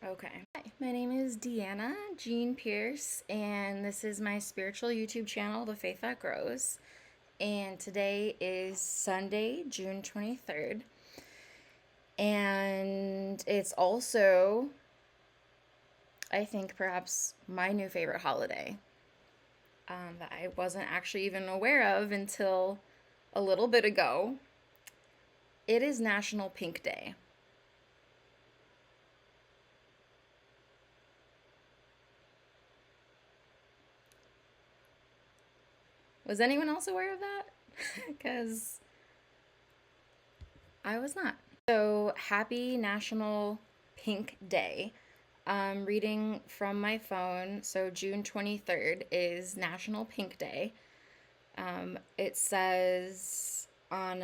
Okay. Hi, my name is Deanna Jean Pierce, and this is my spiritual YouTube channel, The Faith That Grows. And today is Sunday, June 23rd. And it's also, I think, perhaps my new favorite holiday that I wasn't actually even aware of until a little bit ago. It is National Pink Day. Was anyone else aware of that? Because I was not. So, happy National Pink Day. I'm reading from my phone. So, June 23rd is National Pink Day. It says on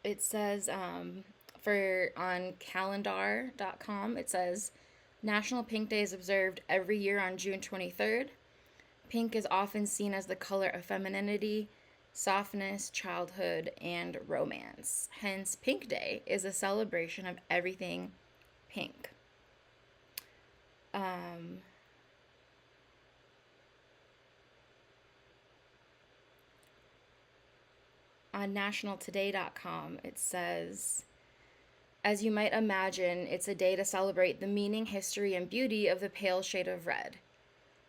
it says for on calendar.com, it says National Pink Day is observed every year on June 23rd. Pink is often seen as the color of femininity, softness, childhood, and romance. Hence, Pink Day is a celebration of everything pink. On nationaltoday.com, it says, as you might imagine, it's a day to celebrate the meaning, history, and beauty of the pale shade of red.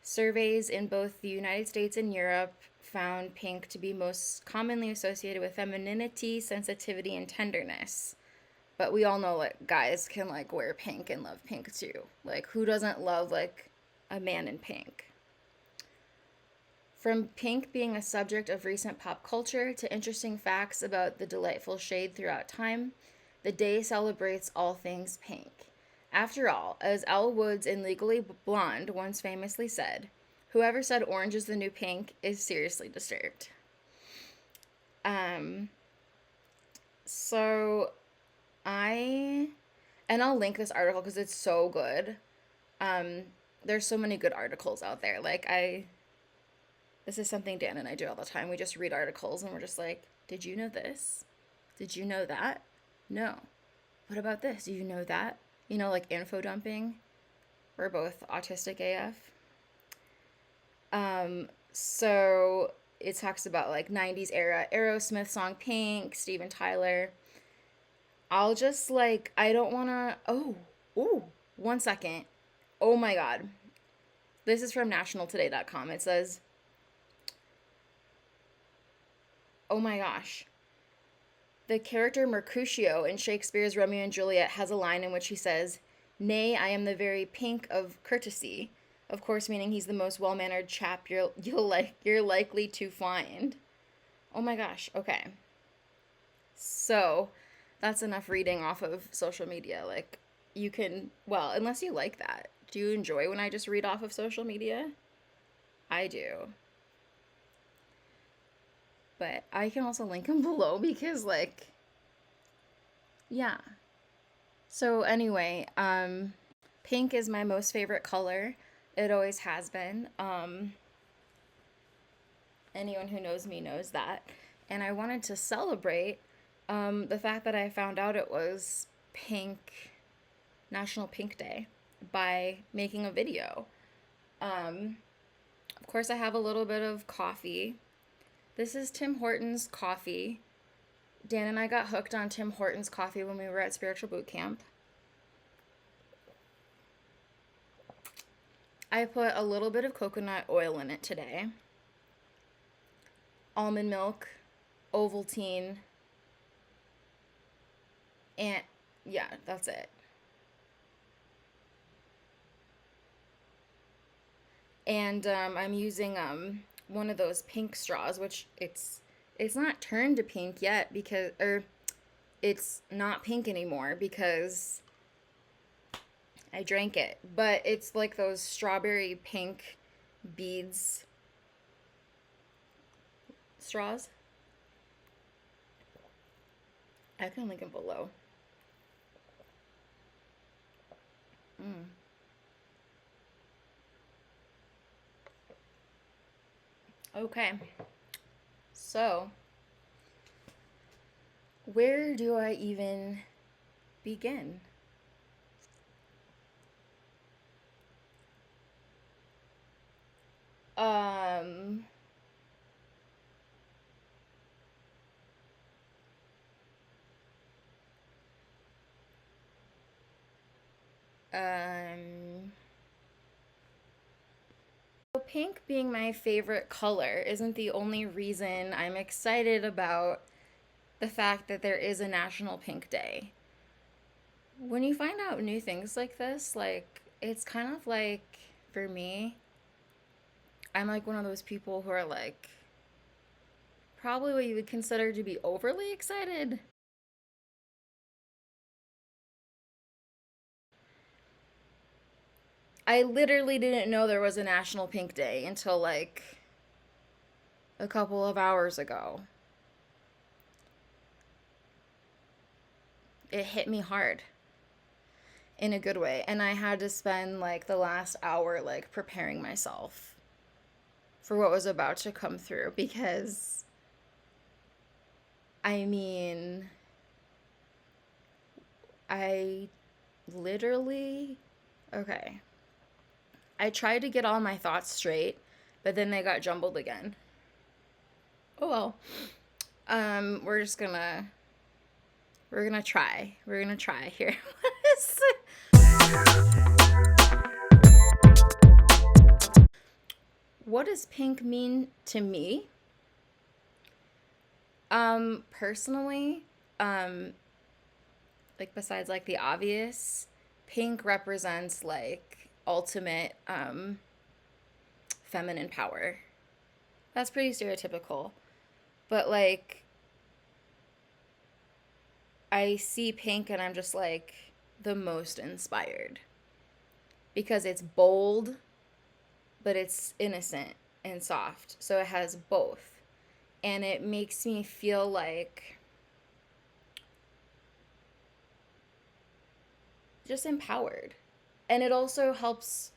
Surveys in both the United States and Europe found pink to be most commonly associated with femininity, sensitivity, and tenderness. But we all know like guys can like wear pink and love pink too. Like who doesn't love like a man in pink? From pink being a subject of recent pop culture to interesting facts about the delightful shade throughout time, the day celebrates all things pink. After all, as Elle Woods in Legally Blonde once famously said, whoever said orange is the new pink is seriously disturbed. So I'll link this article because it's so good. There's so many good articles out there. This is something Dan and I do all the time. We just read articles and we're just like, did you know this? Did you know that? No. What about this? Do you know that? You know, like info dumping. We're both autistic AF. So it talks about like 90s era Aerosmith song Pink, Steven Tyler. I'll just like, I don't want to. Oh, 1 second. Oh my God. This is from nationaltoday.com. It says, oh my gosh. The character Mercutio in Shakespeare's Romeo and Juliet has a line in which he says, nay, I am the very pink of courtesy. Of course, meaning he's the most well-mannered chap you're likely to find. Oh my gosh, okay. So, that's enough reading off of social media. Like, you can, well, unless you like that. Do you enjoy when I just read off of social media? I do. But I can also link them below because, like, yeah. So, anyway, pink is my most favorite color. It always has been. Anyone who knows me knows that. And I wanted to celebrate the fact that I found out it was National Pink Day by making a video. Of course, I have a little bit of coffee. This is Tim Hortons coffee. Dan and I got hooked on Tim Hortons coffee when we were at Spiritual Boot Camp. I put a little bit of coconut oil in it today. Almond milk, Ovaltine, and yeah, that's it. And I'm using one of those pink straws, which it's not turned to pink yet because it's not pink anymore because I drank it. But it's like those strawberry pink beads straws. I can link them below. Okay. So, where do I even begin? Um, um, Pink being my favorite color isn't the only reason I'm excited about the fact that there is a National Pink Day. When you find out new things like this, like, it's kind of like, for me, I'm like one of those people who are like, probably what you would consider to be overly excited. I literally didn't know there was a National Pink Day until like a couple of hours ago. It hit me hard in a good way, and I had to spend like the last hour like preparing myself for what was about to come through because I mean, I literally okay. I tried to get all my thoughts straight, but then they got jumbled again. Oh well. We're just gonna we're gonna try. We're gonna try here. What does pink mean to me? Personally, um, like besides like the obvious, pink represents like ultimate feminine power. That's pretty stereotypical. But like I see pink and I'm just like the most inspired because it's bold, but it's innocent and soft. So it has both. And it makes me feel like just empowered. And it also helps,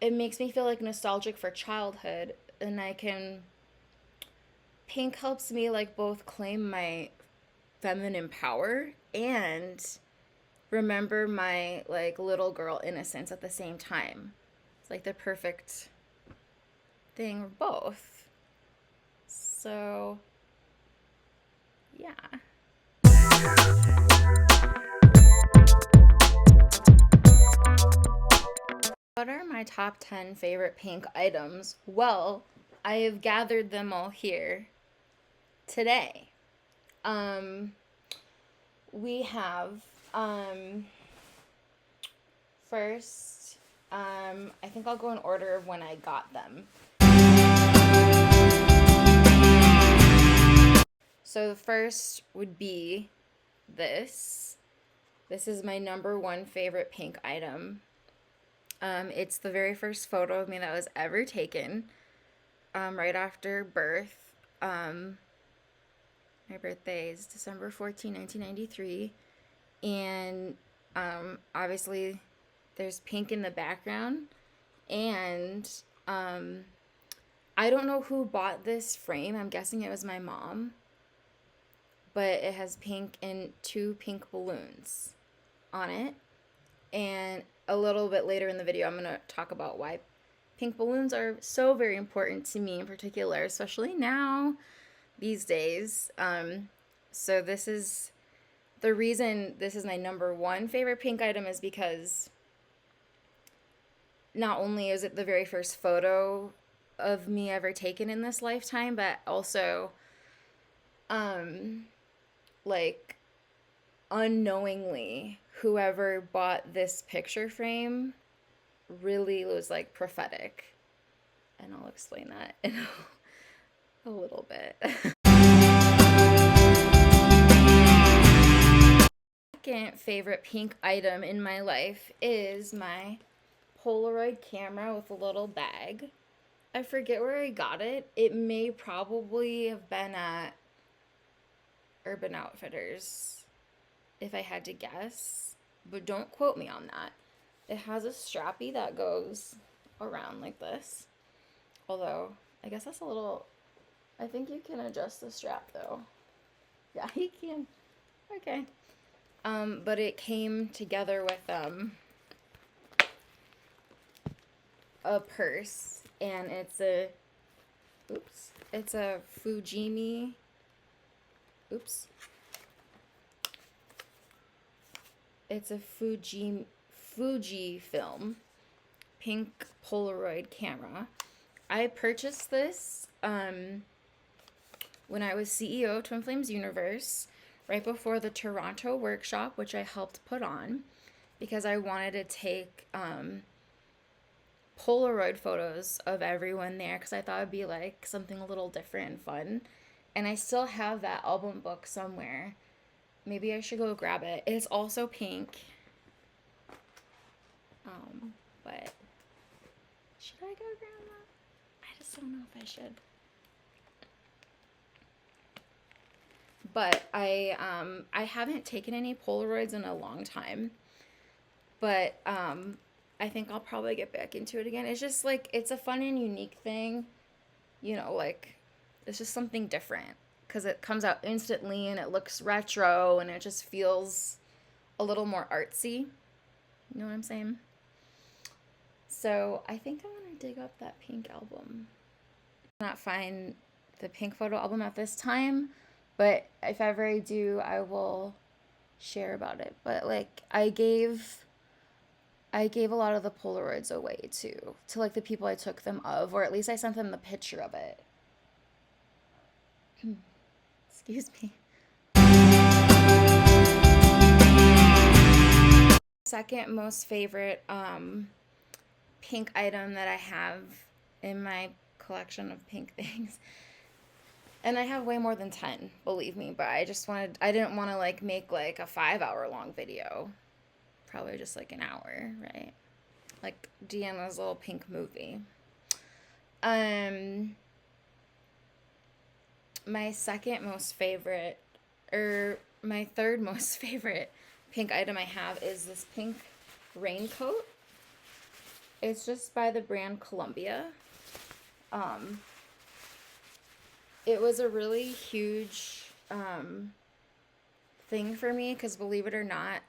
it makes me feel like nostalgic for childhood. And pink helps me like both claim my feminine power and remember my like little girl innocence at the same time. It's like the perfect thing of both. So, yeah. What are my top 10 favorite pink items? Well, I have gathered them all here today. Um, we have, first, I think I'll go in order of when I got them. So the first would be this. This is my number one favorite pink item. It's the very first photo of me that was ever taken, right after birth. My birthday is December 14, 1993. And obviously there's pink in the background. And I don't know who bought this frame. I'm guessing it was my mom. But it has pink and 2 pink balloons on it. And a little bit later in the video, I'm going to talk about why pink balloons are so very important to me in particular, especially now, these days. So this is the reason this is my number one favorite pink item is because not only is it the very first photo of me ever taken in this lifetime, but also, like, unknowingly, whoever bought this picture frame really was like prophetic. And I'll explain that in a little bit. Second favorite pink item in my life is my Polaroid camera with a little bag. I forget where I got it. It may probably have been at Urban Outfitters, if I had to guess, but don't quote me on that. It has a strappy that goes around like this, although I guess that's a little I think you can adjust the strap though. Yeah, he can. Okay. But it came together with a purse, and it's a Fujimi. Oops. It's a Fuji film pink Polaroid camera. I purchased this when I was CEO of Twin Flames Universe, right before the Toronto workshop, which I helped put on, because I wanted to take Polaroid photos of everyone there, because I thought it'd be like something a little different and fun. And I still have that album book somewhere. Maybe I should go grab it. It's also pink. But should I go grab that? I just don't know if I should. But I haven't taken any Polaroids in a long time. But I think I'll probably get back into it again. It's just like, it's a fun and unique thing. You know, like, it's just something different. Because it comes out instantly and it looks retro and it just feels a little more artsy. You know what I'm saying? So I think I'm going to dig up that pink album. Not find the pink photo album at this time, but if ever I do, I will share about it. But like, I gave a lot of the Polaroids away too, to like the people I took them of, or at least I sent them the picture of it. Excuse me. Second most favorite pink item that I have in my collection of pink things. And I have way more than 10, believe me, but I didn't want to like make like a 5-hour long video. Probably just like an hour, right? Like Deanna's little pink movie. My second most favorite, or my third most favorite pink item I have is this pink raincoat. It's just by the brand Columbia. It was a really huge thing for me because, believe it or not,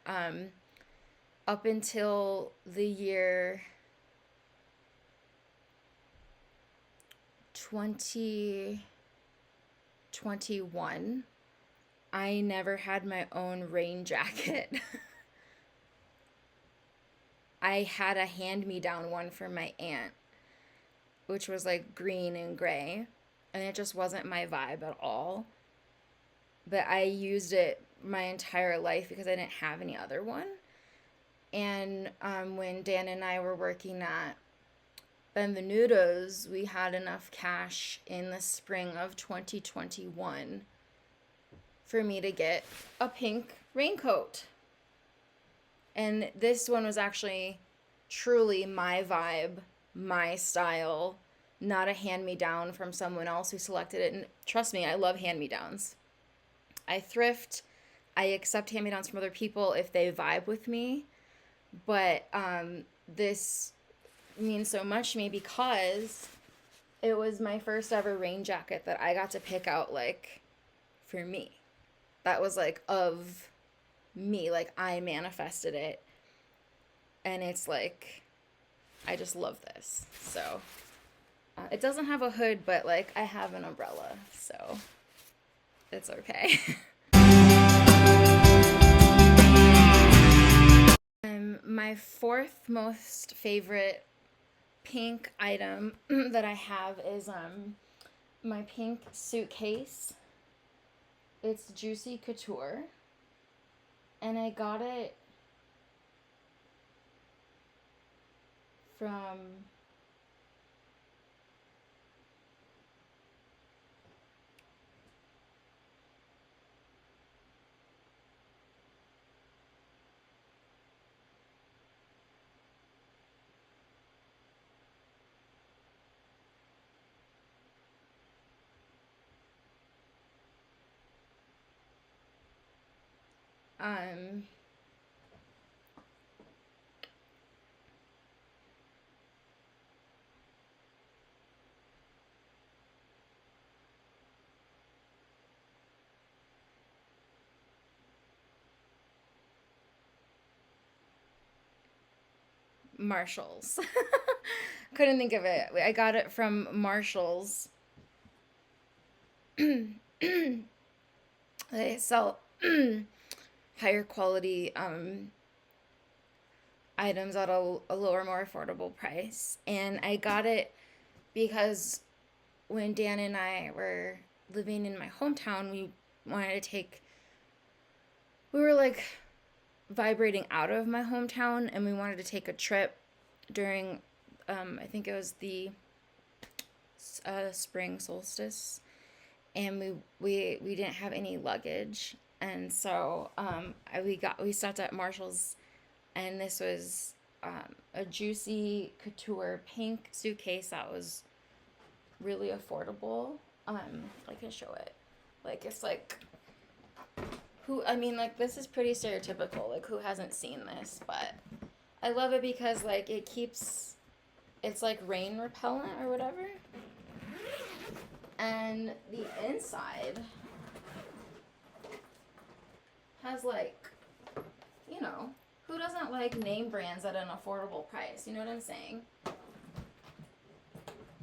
up until the year 2021, I never had my own rain jacket. I had a hand-me-down one from my aunt, which was like green and gray, and it just wasn't my vibe at all. But I used it my entire life because I didn't have any other one. And when Dan and I were working at Benvenuto's, we had enough cash in the spring of 2021 for me to get a pink raincoat. And this one was actually truly my vibe, my style, not a hand-me-down from someone else who selected it. And trust me, I love hand-me-downs. I thrift. I accept hand-me-downs from other people if they vibe with me. But this means so much to me because it was my first ever rain jacket that I got to pick out, like, for me. That was, like, of me. Like, I manifested it. And it's, like, I just love this. So, it doesn't have a hood, but, like, I have an umbrella. So, it's okay. My fourth most favorite pink item that I have is my pink suitcase. It's Juicy Couture, and I got it from Marshalls. Couldn't think of it. I got it from Marshalls. They sell higher quality items at a lower, more affordable price. And I got it because when Dan and I were living in my hometown, wanted to take, we were like vibrating out of my hometown, and we wanted to take a trip during, I think it was the spring solstice, and we didn't have any luggage, and so we stopped at Marshall's, and this was a juicy couture pink suitcase that was really affordable. I can show it. Like, it's like, like, this is pretty stereotypical. Like, who hasn't seen this? But I love it because, like, it's like rain repellent or whatever. And the inside has, like, who doesn't like name brands at an affordable price? You know what I'm saying?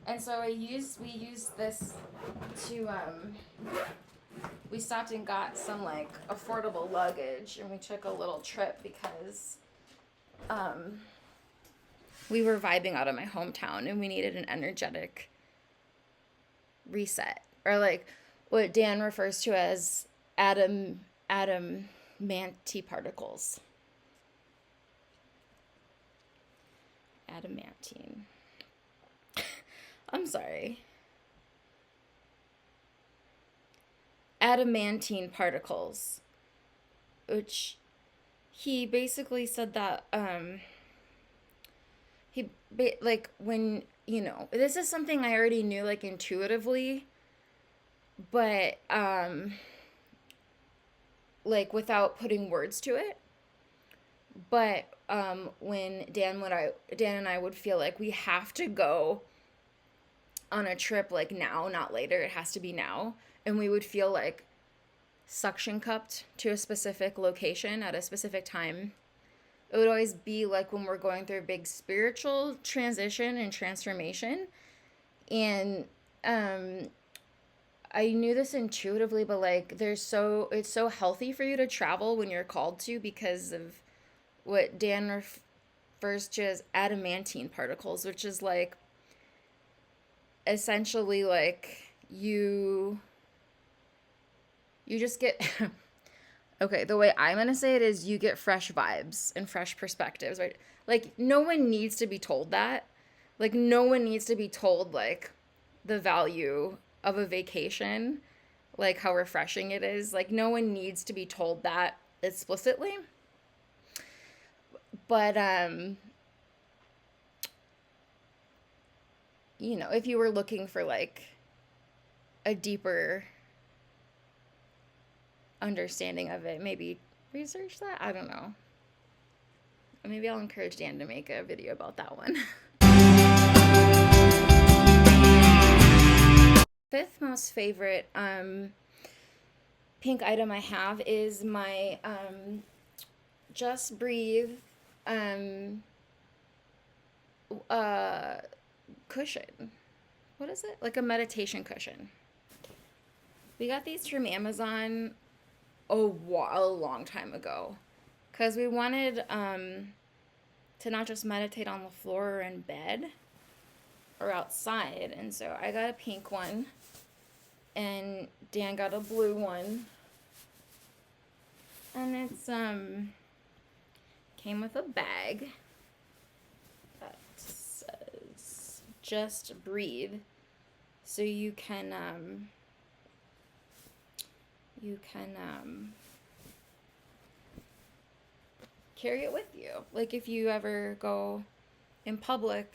And so we used this to, we stopped and got some, like, affordable luggage, and we took a little trip because we were vibing out of my hometown, and we needed an energetic reset, or like what Dan refers to as adamantine particles. Adamantine. I'm sorry. Adamantine particles, which he basically said that like, when, this is something I already knew, like, intuitively, but like, without putting words to it. But when Dan and I would feel like we have to go on a trip, like, now, not later, it has to be now, and we would feel like suction cupped to a specific location at a specific time. It would always be like when we're going through a big spiritual transition and transformation. And I knew this intuitively, but, like, it's so healthy for you to travel when you're called to, because of what Dan refers to as adamantine particles, which is, like, essentially, like, you just get okay, the way I'm going to say it is you get fresh vibes and fresh perspectives, right? Like, no one needs to be told that. Like, no one needs to be told, like, the value of a vacation, like, how refreshing it is. Like, no one needs to be told that explicitly. But, if you were looking for, like, a deeper understanding of it, maybe research that. I don't know. Maybe I'll encourage Dan to make a video about that one. Fifth most favorite pink item I have is my Just Breathe cushion. What is it? Like a meditation cushion. We got these from Amazon a long time ago, because we wanted to not just meditate on the floor or in bed or outside. And so I got a pink one, and Dan got a blue one, and it's came with a bag that says Just Breathe, so you can carry it with you. Like, if you ever go in public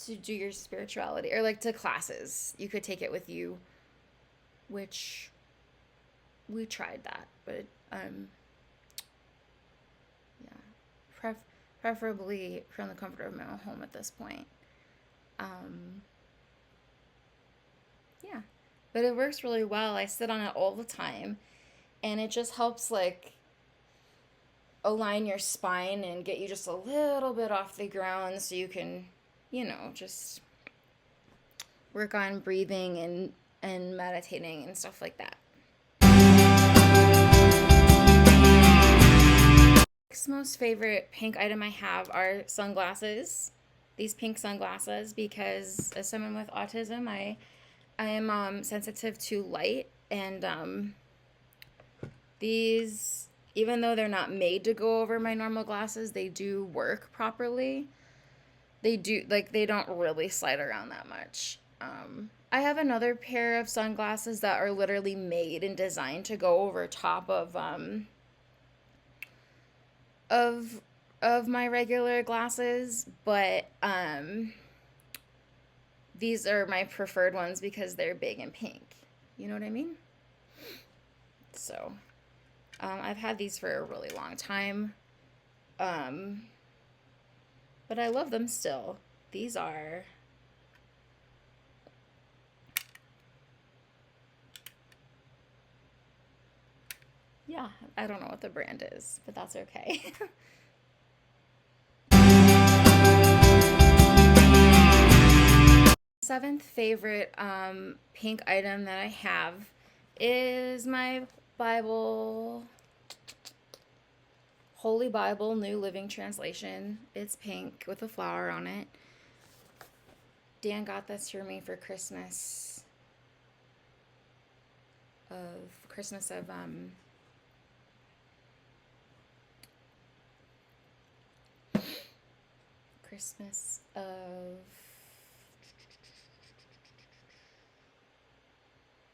to do your spirituality, or, like, to classes, you could take it with you, which we tried that, but yeah, preferably from the comfort of my own home at this point. Yeah, but it works really well. I sit on it all the time, and it just helps, like, align your spine and get you just a little bit off the ground so you can, just work on breathing and meditating and stuff like that. Next most favorite pink item I have are sunglasses. These pink sunglasses, because as someone with autism, I am sensitive to light, and these, even though they're not made to go over my normal glasses, they do work properly. They do, like, they don't really slide around that much. I have another pair of sunglasses that are literally made and designed to go over top of my regular glasses, but these are my preferred ones because they're big and pink. You know what I mean? So, I've had these for a really long time, but I love them still. These are yeah, I don't know what the brand is, but that's okay. Seventh favorite pink item that I have is my Bible, Holy Bible, New Living Translation. It's pink with a flower on it. Dan got this for me for Christmas of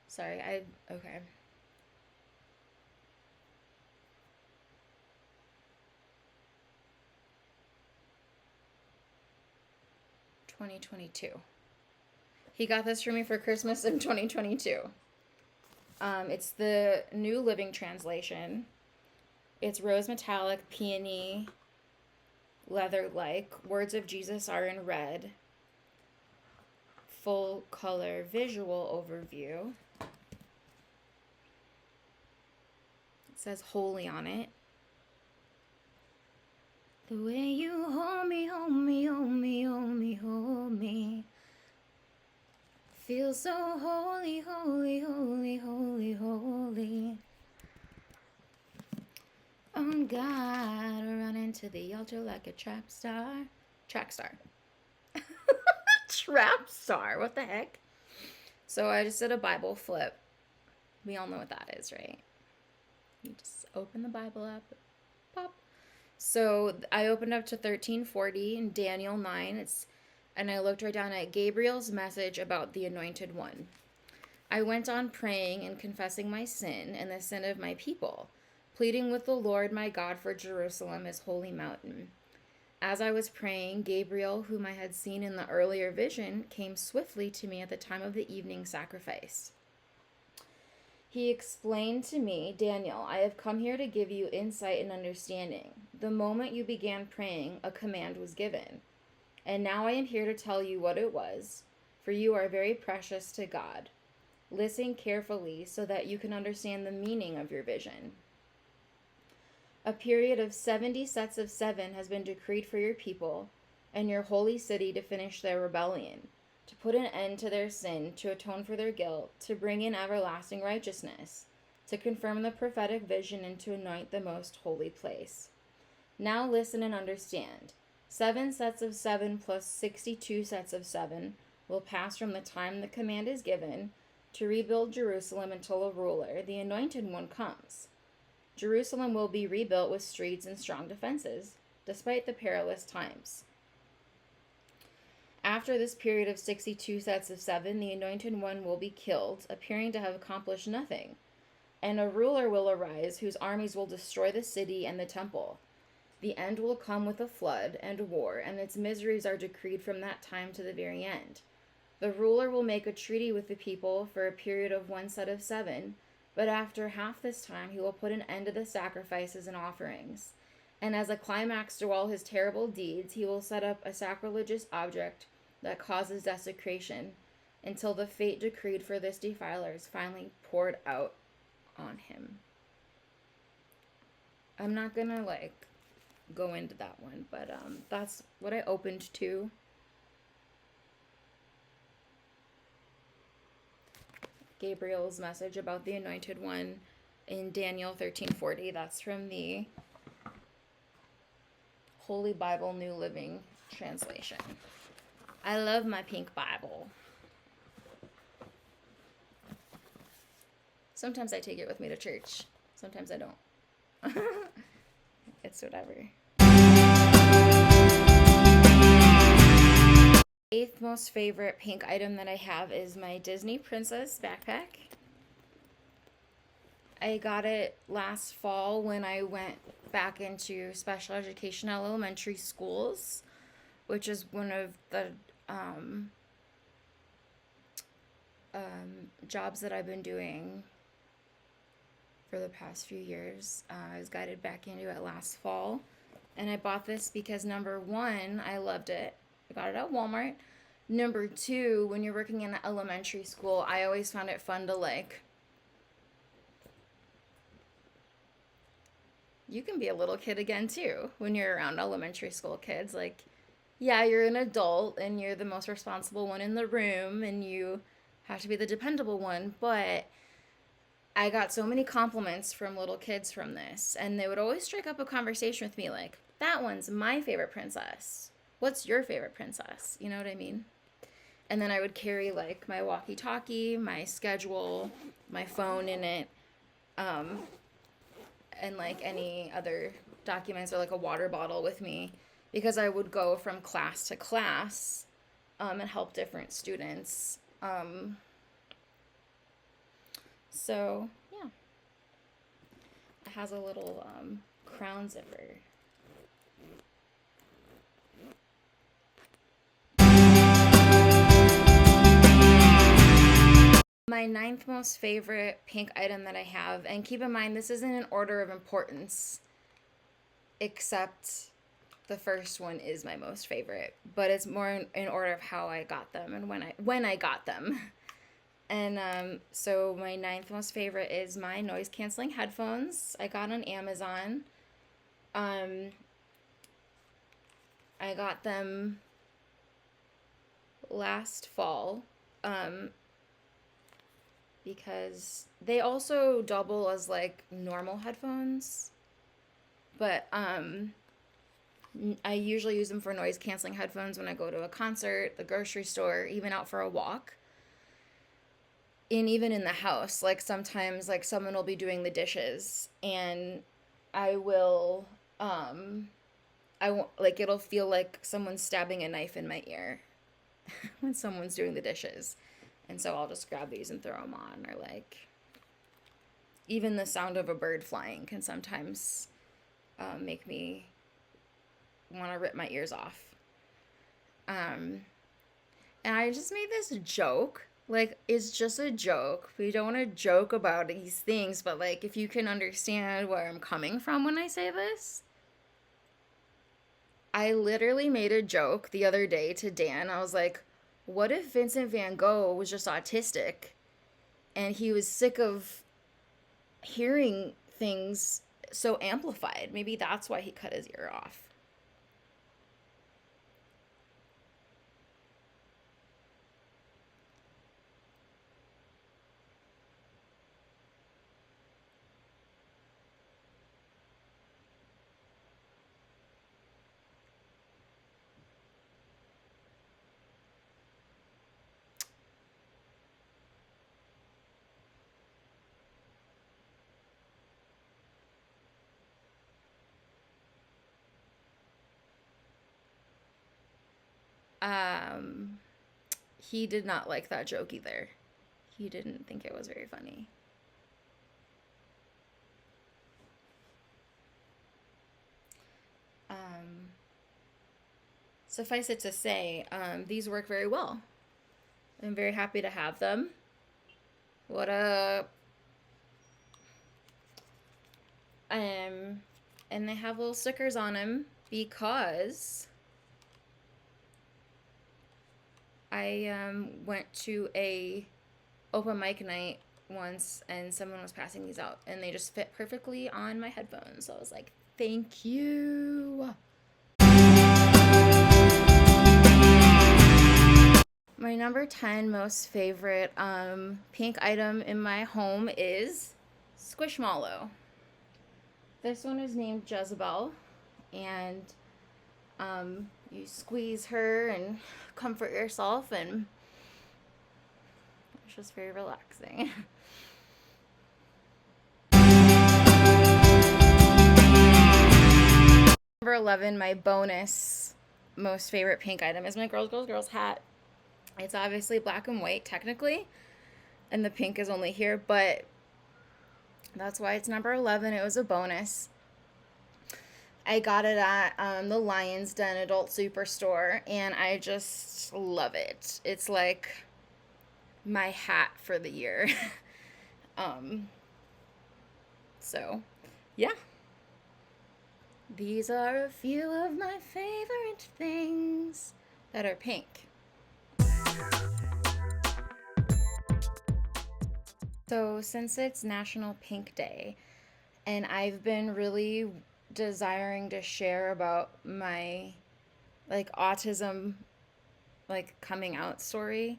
sorry, okay. $2022. He got this for me for Christmas in 2022. It's the New Living Translation. It's rose metallic, peony, leather-like. Words of Jesus are in red. Full color visual overview. It says holy on it. The way you hold me, hold me, hold me, hold me, hold me. Feel so holy, holy, holy, holy, holy. On God, run into the altar like a trap star. Track star. Trap star, what the heck? So I just did a Bible flip. We all know what that is, right? You just open the Bible up, pop. So I opened up to 1340 in Daniel 9. And I looked right down at Gabriel's message about the Anointed One. I went on praying and confessing my sin and the sin of my people, pleading with the Lord my God for Jerusalem, his holy mountain. As I was praying, Gabriel, whom I had seen in the earlier vision, came swiftly to me at the time of the evening sacrifice. He explained to me, Daniel, I have come here to give you insight and understanding. The moment you began praying, a command was given. And now I am here to tell you what it was, for you are very precious to God. Listen carefully so that you can understand the meaning of your vision. A period of 70 sets of 7 has been decreed for your people and your holy city to finish their rebellion, to put an end to their sin, to atone for their guilt, to bring in everlasting righteousness, to confirm the prophetic vision, and to anoint the most holy place. Now listen and understand. 7 sets of 7 plus 62 sets of 7 will pass from the time the command is given to rebuild Jerusalem until a ruler, the Anointed One, comes. Jerusalem will be rebuilt with streets and strong defenses, despite the perilous times. After this period of 62 sets of 7, the Anointed One will be killed, appearing to have accomplished nothing, and a ruler will arise whose armies will destroy the city and the temple. The end will come with a flood and war, and its miseries are decreed from that time to the very end. The ruler will make a treaty with the people for a period of 1 set of 7, but after half this time he will put an end to the sacrifices and offerings. And as a climax to all his terrible deeds, he will set up a sacrilegious object that causes desecration, until the fate decreed for this defiler is finally poured out on him. I'm not gonna like go into that one, but that's what I opened to. Gabriel's message about the anointed one in Daniel 13:40. That's from the Holy Bible New Living Translation. I love my pink Bible. Sometimes I take it with me to church. Sometimes I don't. It's whatever. Eighth most favorite pink item that I have is my Disney Princess backpack. I got it last fall when I went back into special education at elementary schools, which is one of the jobs that I've been doing for the past few years. I was guided back into it last fall, and I bought this because number one, I loved it. I got it at Walmart. Number two, when you're working in elementary school, I always found it fun to like, you can be a little kid again too when you're around elementary school kids. Like, yeah, you're an adult and you're the most responsible one in the room and you have to be the dependable one, but I got so many compliments from little kids from this, and they would always strike up a conversation with me like, that one's my favorite princess. What's your favorite princess? You know what I mean? And then I would carry like my walkie-talkie, my schedule, my phone in it, and like any other documents or like a water bottle with me because I would go from class to class and help different students. So, yeah. It has a little crown zipper. My ninth most favorite pink item that I have, and keep in mind this isn't in order of importance, except the first one is my most favorite, but it's more in order of how I got them and when I got them. And so my ninth most favorite is my noise canceling headphones. I got on Amazon. I got them last fall. Because they also double as like normal headphones, but I usually use them for noise canceling headphones when I go to a concert, the grocery store, even out for a walk. And even in the house, like sometimes like someone will be doing the dishes and I will I won't, like it'll feel like someone's stabbing a knife in my ear when someone's doing the dishes. And so I'll just grab these and throw them on. Or like, even the sound of a bird flying can sometimes make me want to rip my ears off. And I just made this joke. Like, it's just a joke. We don't want to joke about these things, but like, if you can understand where I'm coming from when I say this. I literally made a joke the other day to Dan. I was like, what if Vincent van Gogh was just autistic and he was sick of hearing things so amplified? Maybe that's why he cut his ear off. Um, he did not like that joke either. He didn't think it was very funny. Suffice it to say, these work very well. I'm very happy to have them. What up? And they have little stickers on them because I went to a open mic night once and someone was passing these out and they just fit perfectly on my headphones. So I was like, thank you. My number 10 most favorite pink item in my home is Squishmallow. This one is named Jezebel, and you squeeze her and comfort yourself, and it's just very relaxing. Number 11, my bonus most favorite pink item is my Girls hat. It's obviously black and white technically, and the pink is only here, but that's why it's number 11. It was a bonus. I got it at the Lion's Den Adult Superstore, and I just love it. It's like my hat for the year. So, yeah. These are a few of my favorite things that are pink. So, since it's National Pink Day, and I've been really desiring to share about my like autism like coming out story,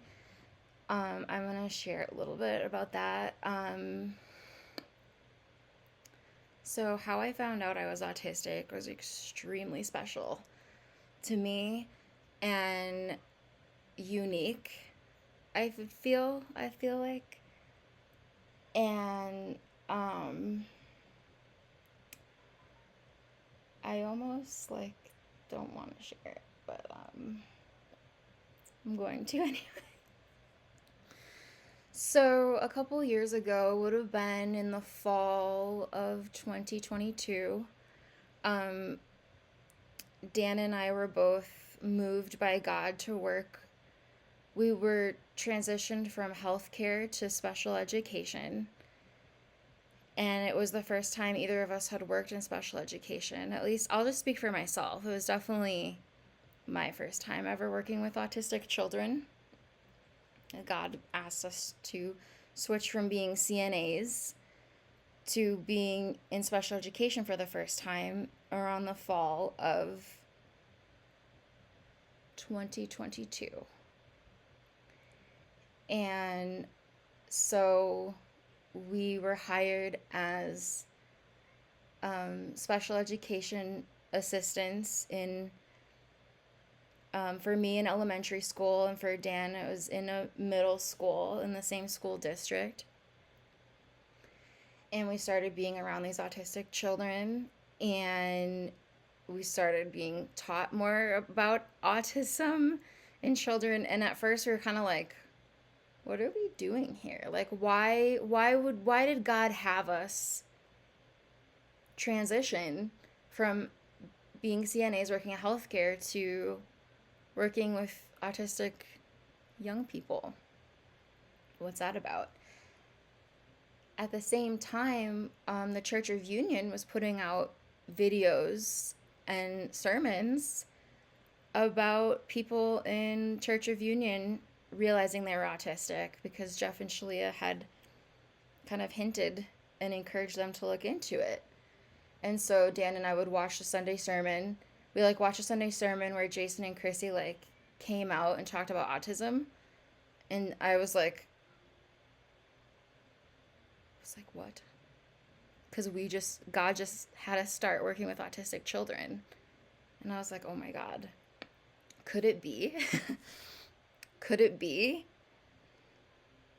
I'm gonna share a little bit about that. So how I found out I was autistic was extremely special to me and unique. I feel like, and I almost like don't want to share it, but I'm going to anyway. So a couple years ago, would have been in the fall of 2022, Dan and I were both moved by God to work. We were transitioned from healthcare to special education. And it was the first time either of us had worked in special education. At least I'll just speak for myself. It was definitely my first time ever working with autistic children. God asked us to switch from being CNAs to being in special education for the first time around the fall of 2022. And so we were hired as special education assistants in for me in elementary school, and for Dan it was in a middle school in the same school district. And we started being around these autistic children, and we started being taught more about autism in children. And at first we were kind of like, what are we doing here? Like, why did God have us transition from being CNAs working in healthcare to working with autistic young people? What's that about? At the same time, the Church of Union was putting out videos and sermons about people in Church of Union realizing they were autistic, because Jeff and Shalia had kind of hinted and encouraged them to look into it. And so Dan and I would watch the Sunday sermon. We like watched a Sunday sermon where Jason and Chrissy like came out and talked about autism, and I was like, what? Because God just had us start working with autistic children, and I was like, oh my God, could it be? Could it be?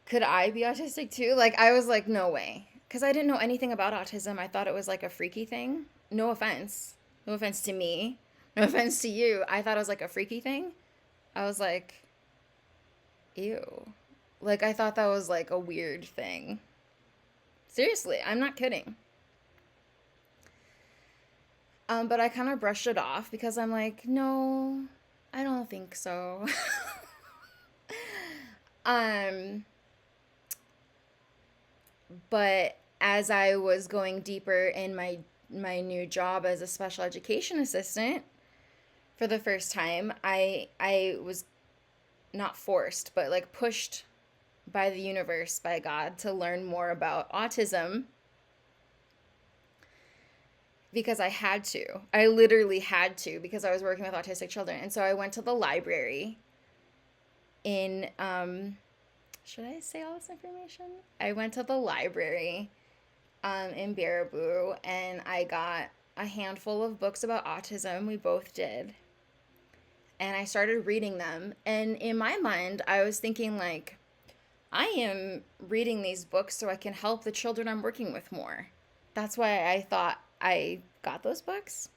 Could I be autistic too? Like, I was like, no way. Because I didn't know anything about autism. I thought it was like a freaky thing. No offense. No offense to me. No offense to you. I thought it was like a freaky thing. I was like, ew. Like, I thought that was like a weird thing. Seriously, I'm not kidding. But I kind of brushed it off because I'm like, no, I don't think so. But as I was going deeper in my new job as a special education assistant for the first time, I was not forced, but like pushed by the universe, by God, to learn more about autism because I had to. I literally had to because I was working with autistic children. And so I went to the library in, should I say all this information? I went to the library in Baraboo and I got a handful of books about autism. We both did. And I started reading them. And in my mind, I was thinking, like, I am reading these books so I can help the children I'm working with more. That's why I thought I got those books.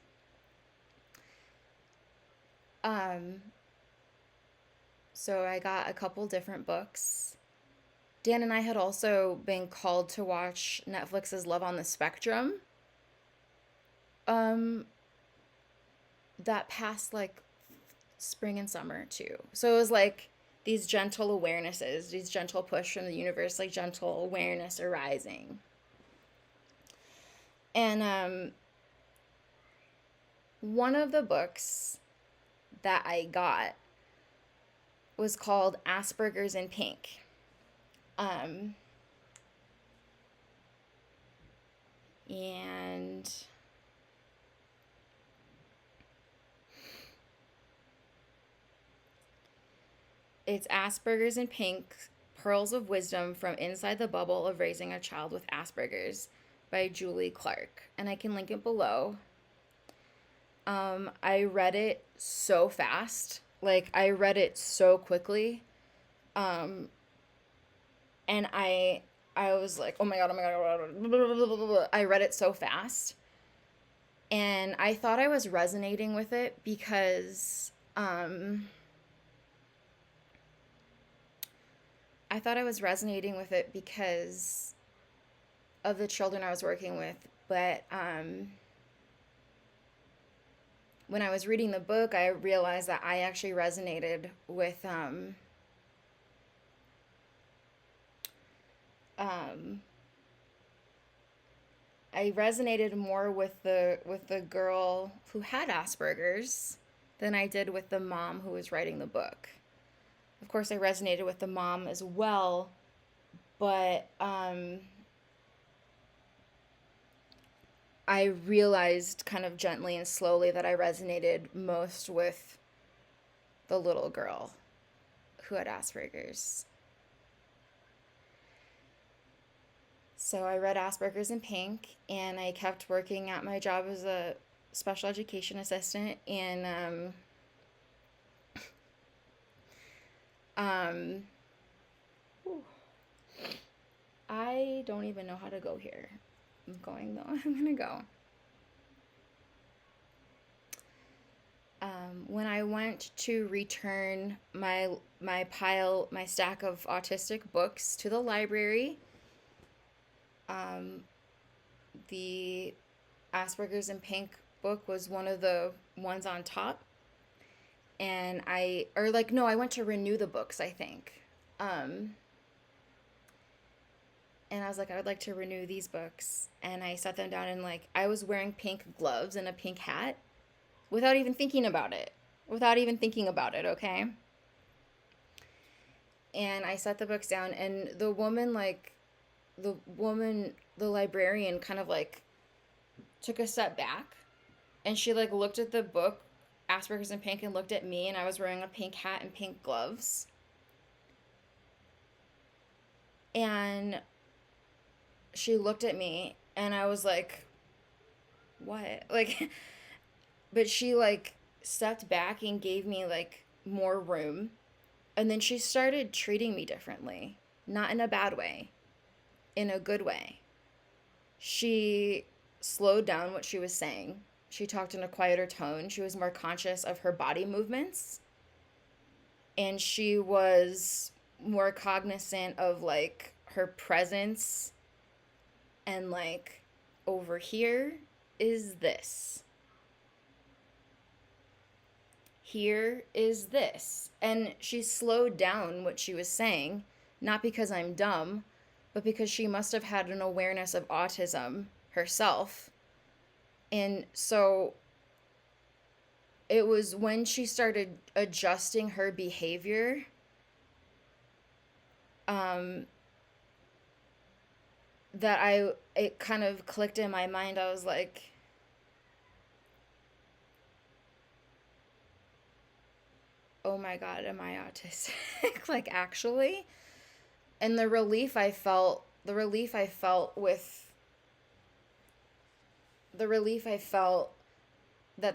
So I got a couple different books. Dan and I had also been called to watch Netflix's Love on the Spectrum. That past like spring and summer too. So it was like these gentle awarenesses, these gentle push from the universe, like gentle awareness arising. And one of the books that I got was called Asperger's in Pink. And it's Asperger's in Pink, Pearls of Wisdom from Inside the Bubble of Raising a Child with Asperger's by Julie Clark. And I can link it below. I read it so fast. Like, I read it so quickly. And I was like, oh my God. I read it so fast. And I thought I was resonating with it because, I thought I was resonating with it because of the children I was working with. But, when I was reading the book, I realized that I actually resonated with, I resonated more with the girl who had Asperger's than I did with the mom who was writing the book. Of course, I resonated with the mom as well, but I realized kind of gently and slowly that I resonated most with the little girl who had Asperger's. So I read Asperger's in Pink, and I kept working at my job as a special education assistant, and I don't even know how to go here. I'm going though. I'm gonna go. When I went to return my stack of autistic books to the library, the Asperger's in Pink book was one of the ones on top. And I went to renew the books, I think. And I was like, I would like to renew these books. And I set them down, and like, I was wearing pink gloves and a pink hat without even thinking about it. Okay? And I set the books down, and the librarian kind of like took a step back, and she like looked at the book Asperger's in Pink and looked at me, and I was wearing a pink hat and pink gloves. And she looked at me, and I was like, what? Like, but she like stepped back and gave me like more room. And then she started treating me differently, not in a bad way, in a good way. She slowed down what she was saying. She talked in a quieter tone. She was more conscious of her body movements. And she was more cognizant of like her presence, and like, over here is this. Here is this. And she slowed down what she was saying, not because I'm dumb, but because she must have had an awareness of autism herself. And so it was when she started adjusting her behavior um, it kind of clicked in my mind. I was like, oh my God, am I autistic? Like, actually? And the relief I felt that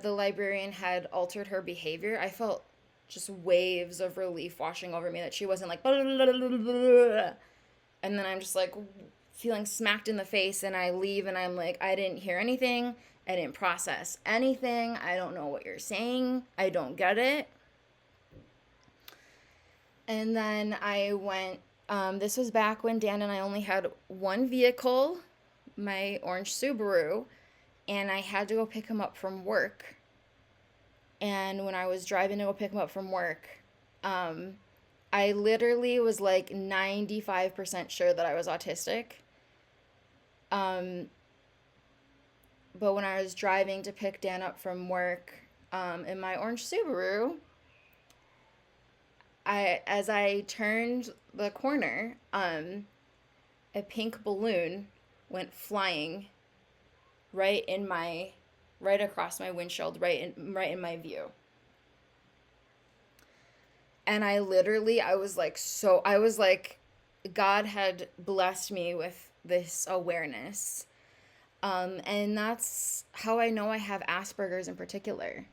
the librarian had altered her behavior, I felt just waves of relief washing over me that she wasn't like, blah, blah, blah, blah. And then I'm just like feeling smacked in the face, and I leave and I'm like, I didn't hear anything. I didn't process anything. I don't know what you're saying. I don't get it. And then I went, this was back when Dan and I only had one vehicle, my orange Subaru, and I had to go pick him up from work. And when I was driving to go pick him up from work, I literally was like 95% sure that I was autistic. But when I was driving to pick Dan up from work, in my orange Subaru, as I turned the corner, a pink balloon went flying right across my windshield, right in my view. And I was like, God had blessed me with this awareness. And that's how I know I have Asperger's in particular.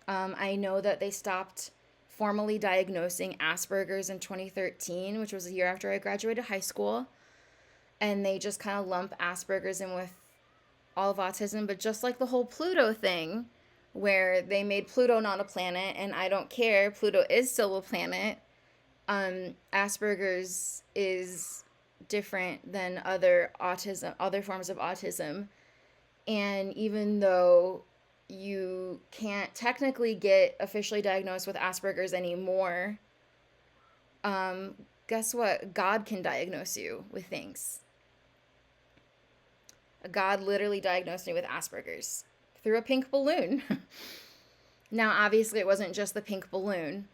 I know that they stopped formally diagnosing Asperger's in 2013, which was a year after I graduated high school. And they just kind of lump Asperger's in with all of autism. But just like the whole Pluto thing, where they made Pluto not a planet, and I don't care, Pluto is still a planet. Asperger's is different than other forms of autism. And even though you can't technically get officially diagnosed with Asperger's anymore, guess what? God can diagnose you with things. God literally diagnosed me with Asperger's through a pink balloon. Now, obviously, it wasn't just the pink balloon.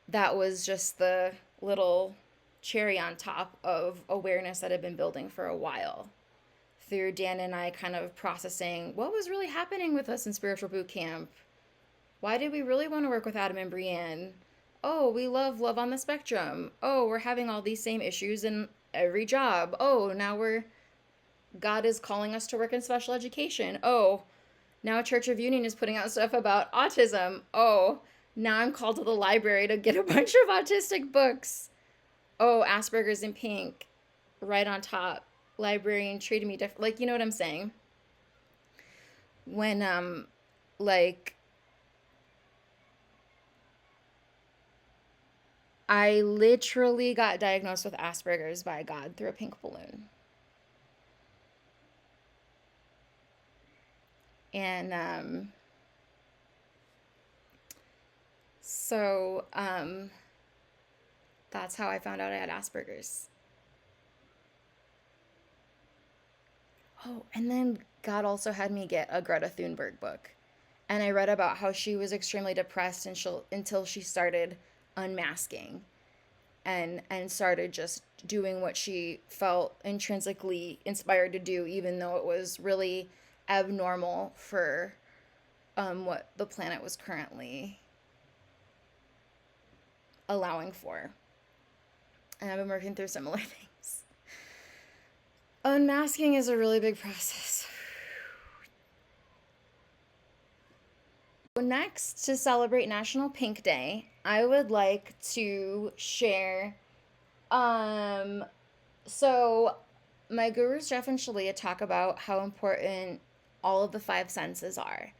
That was just the little cherry on top of awareness that had been building for a while. Through Dan and I kind of processing what was really happening with us in spiritual boot camp. Why did we really want to work with Adam and Brienne? Oh, we love on the spectrum. Oh, we're having all these same issues in every job. Oh, God is calling us to work in special education. Oh, now Church of Union is putting out stuff about autism. Oh, now I'm called to the library to get a bunch of autistic books. Oh, Asperger's in pink, right on top. Librarian treated me different. Like, you know what I'm saying? When, like, I literally got diagnosed with Asperger's by God through a pink balloon. And, so, that's how I found out I had Asperger's. Oh, and then God also had me get a Greta Thunberg book. And I read about how she was extremely depressed until she started unmasking and started just doing what she felt intrinsically inspired to do, even though it was really abnormal for what the planet was currently allowing for. And I've been working through similar things. Unmasking is a really big process. Next, to celebrate National Pink Day, I would like to share. So my gurus Jeff and Shalia talk about how important all of the five senses are.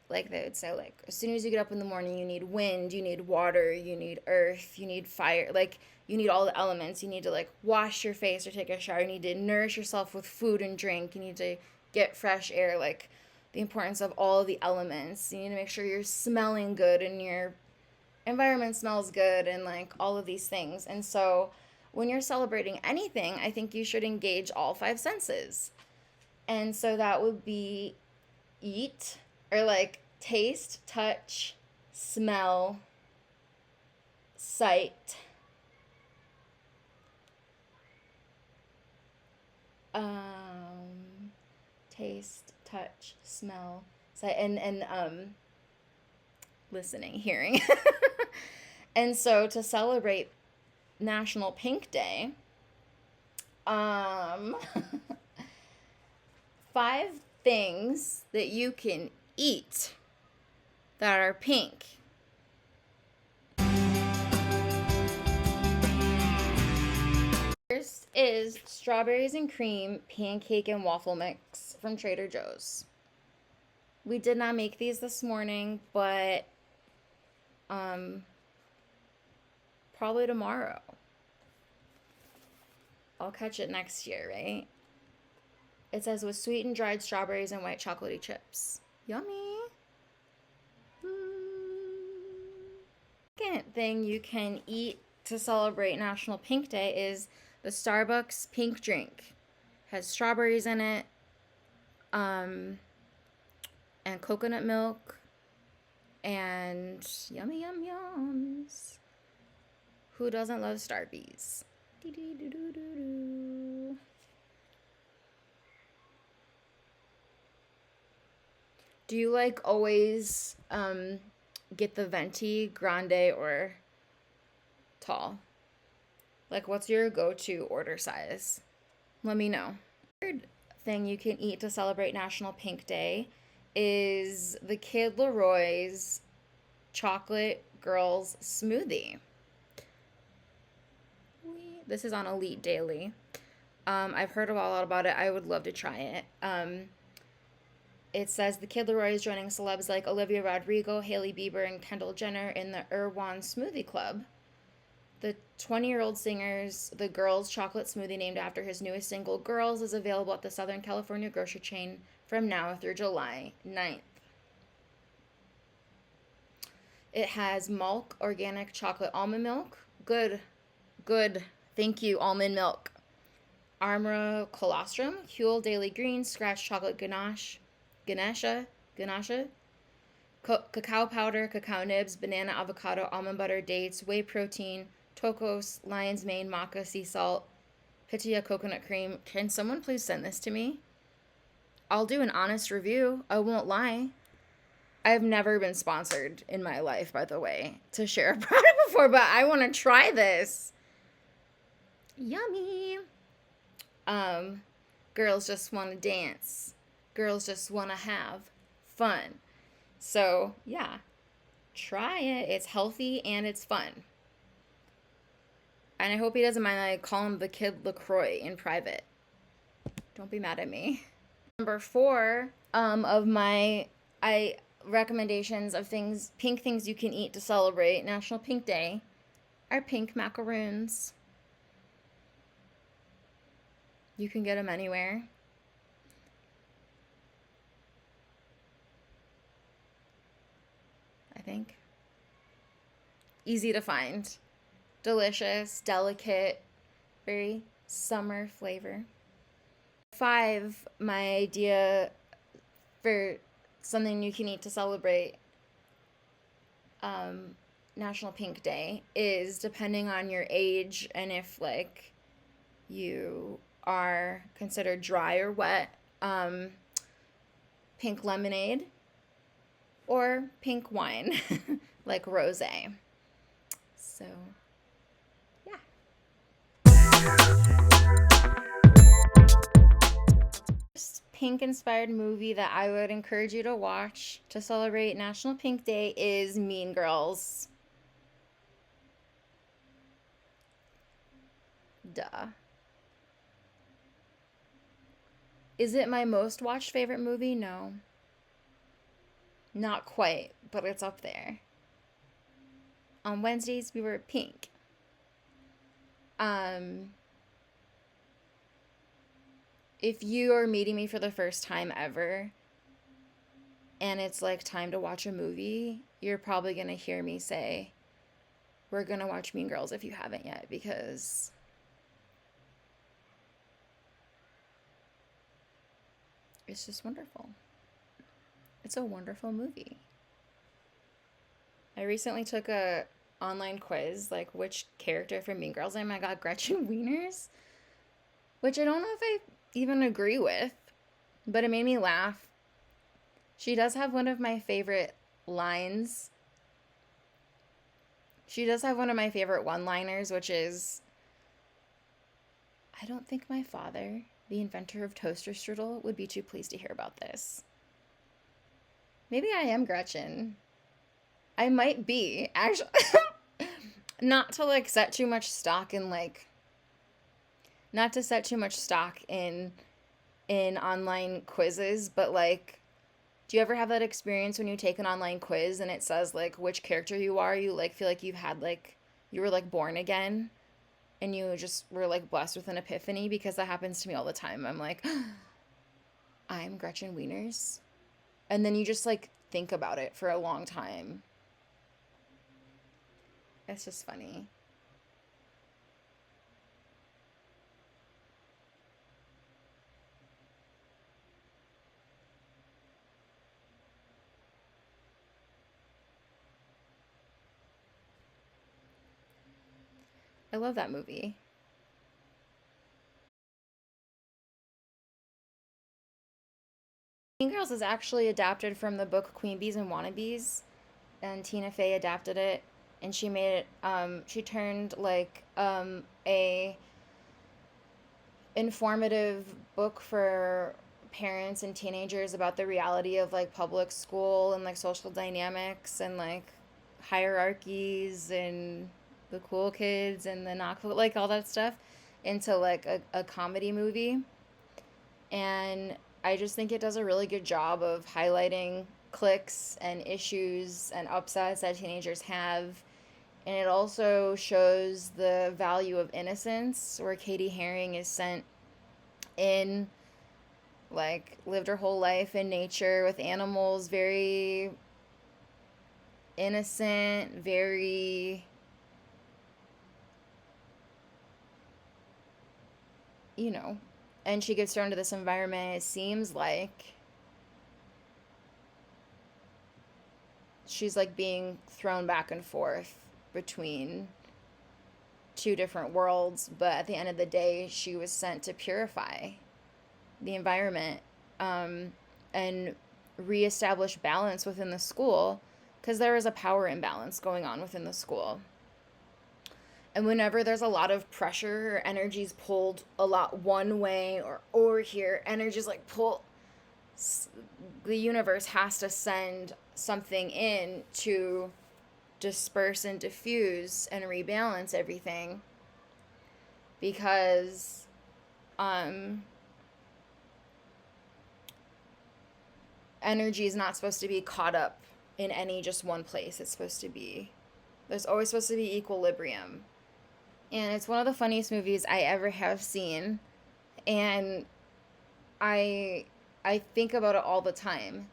Like they would say, like, as soon as you get up in the morning, you need wind, you need water, you need earth, you need fire. Like, you need all the elements. You need to, like, wash your face or take a shower. You need to nourish yourself with food and drink. You need to get fresh air. Like, the importance of all of the elements. You need to make sure you're smelling good and your environment smells good and, like, all of these things. And so when you're celebrating anything, I think you should engage all five senses. And so that would be eat, or like taste, touch, smell, sight, taste, touch, smell, sight, and listening, hearing. And so to celebrate National Pink Day, um 5 things that you can eat that are pink. First is strawberries and cream pancake and waffle mix from Trader Joe's. We did not make these this morning, but probably tomorrow. I'll catch it next year, right? It says with sweetened dried strawberries and white chocolatey chips. Yummy. Second thing you can eat to celebrate National Pink Day is the Starbucks pink drink. Has strawberries in it, and coconut milk, and yummy yum yums. Who doesn't love Starbies? Do you like always get the venti, grande, or tall? Like, what's your go-to order size? Let me know. Third thing you can eat to celebrate National Pink Day is the Kid Laroi's Chocolate Girls Smoothie. This is on Elite Daily. I've heard a lot about it. I would love to try it. It says the Kid Laroi is joining celebs like Olivia Rodrigo, Hailey Bieber, and Kendall Jenner in the Erewhon Smoothie Club. The 20-year-old singer's The Girls chocolate smoothie, named after his newest single, Girls, is available at the Southern California grocery chain from now through July 9th. It has Milk organic chocolate almond milk. Good. Thank you, almond milk. Armora colostrum, Huel daily greens, scratch chocolate ganache, cacao powder, cacao nibs, banana, avocado, almond butter, dates, whey protein, tocos, lion's mane, maca, sea salt, pitaya coconut cream. Can someone please send this to me? I'll do an honest review. I won't lie. I've never been sponsored in my life, by the way, to share a product before, but I want to try this. Yummy. Girls just want to dance. Girls just want to have fun. So, yeah, try it. It's healthy and it's fun. And I hope he doesn't mind that I call him the Kid LaCroix in private. Don't be mad at me. Number 4 of my recommendations of pink things you can eat to celebrate National Pink Day are pink macaroons. You can get them anywhere. I think. Easy to find. Delicious, delicate, very summer flavor. 5, my idea for something you can eat to celebrate National Pink Day is, depending on your age and if like you are considered dry or wet, pink lemonade or pink wine like rosé. So yeah. First pink inspired movie that I would encourage you to watch to celebrate National Pink Day is Mean Girls. Duh. Is it my most watched favorite movie? No. Not quite, but it's up there. On Wednesdays, we were pink. If you are meeting me for the first time ever, and it's like time to watch a movie, you're probably going to hear me say, we're going to watch Mean Girls if you haven't yet, because it's just wonderful. It's a wonderful movie. I recently took a online quiz, like which character from Mean Girls am I? got Gretchen Wieners, which I don't know if I even agree with, but it made me laugh. She does have one of my favorite lines. She does have one of my favorite one-liners, which is, I don't think my father, the inventor of toaster strudel, would be too pleased to hear about this. Maybe I am Gretchen. I might be, actually. Not to like set too much stock in like, not to set too much stock in online quizzes, but like, do you ever have that experience when you take an online quiz and it says like which character you are? You like feel like you've had like, you were like born again and you just were like blessed with an epiphany, because that happens to me all the time. I'm like, I'm Gretchen Wieners. And then you just like think about it for a long time. It's just funny. I love that movie. Mean Girls is actually adapted from the book Queen Bees and Wannabes, and Tina Fey adapted it, and she made it. She turned like a informative book for parents and teenagers about the reality of like public school and like social dynamics and like hierarchies and the cool kids and the not cool, like all that stuff, into like a comedy movie. And I just think it does a really good job of highlighting cliques and issues and upsets that teenagers have. And it also shows the value of innocence, where Katie Herring is sent in, like, lived her whole life in nature with animals, very innocent, very, you know, and she gets thrown into this environment. It seems like she's like being thrown back and forth between two different worlds, but at the end of the day, she was sent to purify the environment, and reestablish balance within the school, because there is a power imbalance going on within the school. And whenever there's a lot of pressure or energy's pulled a lot one way or over here, energy's like pull, the universe has to send something in to disperse and diffuse and rebalance everything, because energy is not supposed to be caught up in any just one place. It's supposed to be, there's always supposed to be equilibrium. And it's one of the funniest movies I ever have seen, and I I think about it all the time.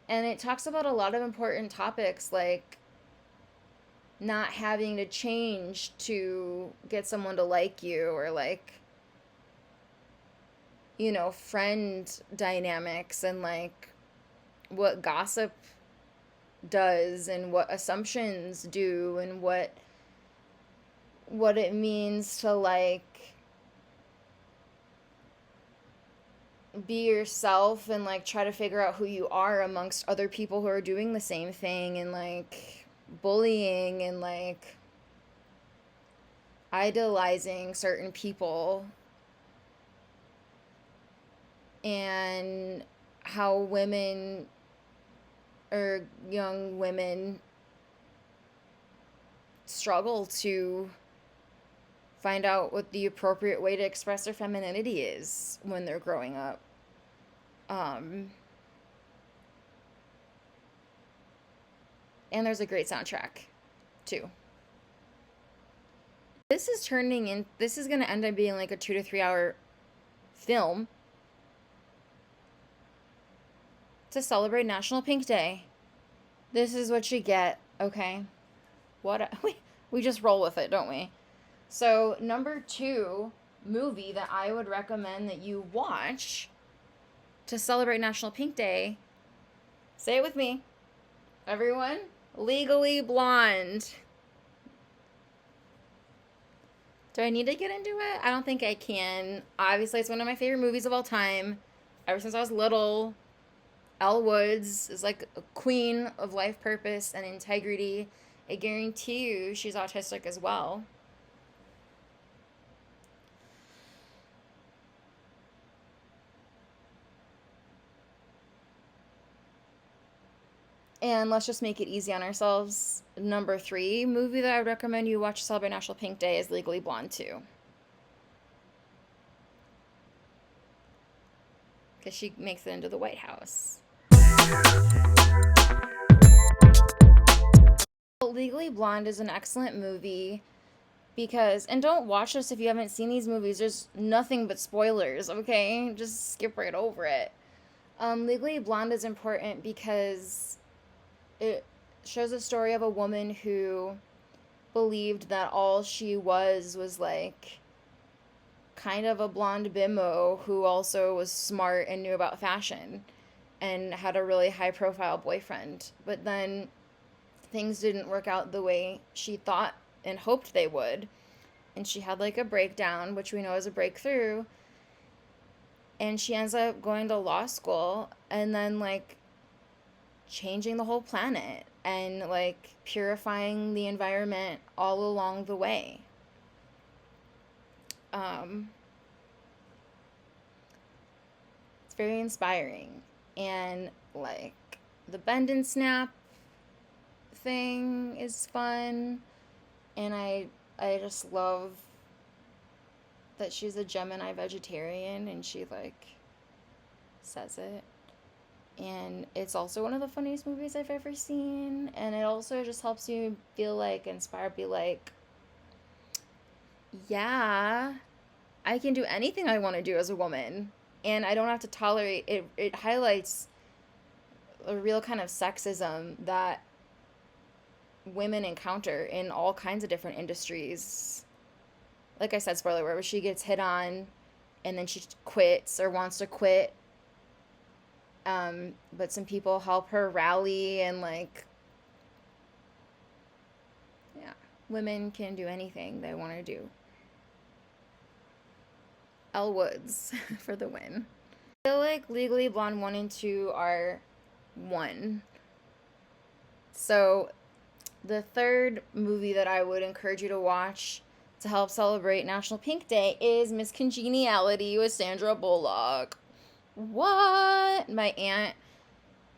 And it talks about a lot of important topics, like not having to change to get someone to like you, or like, you know, friend dynamics, and like what gossip does and what assumptions do, and what it means to like be yourself and like try to figure out who you are amongst other people who are doing the same thing, and like bullying and like idolizing certain people, and how women or young women struggle to find out what the appropriate way to express their femininity is when they're growing up. Um, and there's a great soundtrack too. This is going to end up being like a 2 to 3 hour film to celebrate National Pink Day. This is what you get, okay? We just roll with it, don't we? So, number 2 movie that I would recommend that you watch to celebrate National Pink Day, say it with me, everyone, Legally Blonde. Do I need to get into it? I don't think I can. Obviously, it's one of my favorite movies of all time. Ever since I was little, Elle Woods is like a queen of life purpose and integrity. I guarantee you she's autistic as well. And let's just make it easy on ourselves. Number 3 movie that I would recommend you watch to celebrate National Pink Day is Legally Blonde 2. Because she makes it into the White House. Legally Blonde is an excellent movie because, and don't watch this if you haven't seen these movies. There's nothing but spoilers, okay? Just skip right over it. Legally Blonde is important because it shows a story of a woman who believed that all she was like kind of a blonde bimbo who also was smart and knew about fashion and had a really high profile boyfriend. But then things didn't work out the way she thought and hoped they would. And she had like a breakdown, which we know is a breakthrough. And she ends up going to law school and then like changing the whole planet and like purifying the environment all along the way. Um, it's very inspiring. And like the bend and snap thing is fun. And I just love that she's a Gemini vegetarian and she like says it. And it's also one of the funniest movies I've ever seen. And it also just helps you feel like inspired, be like, yeah, I can do anything I want to do as a woman. And I don't have to tolerate it. It highlights a real kind of sexism that women encounter in all kinds of different industries. Like I said, spoiler, where she gets hit on and then she quits or wants to quit. But some people help her rally and like, yeah, women can do anything they want to do. Elle Woods for the win. I feel like Legally Blonde 1 and 2 are one. So the third movie that I would encourage you to watch to help celebrate National Pink Day is Miss Congeniality with Sandra Bullock. What? My aunt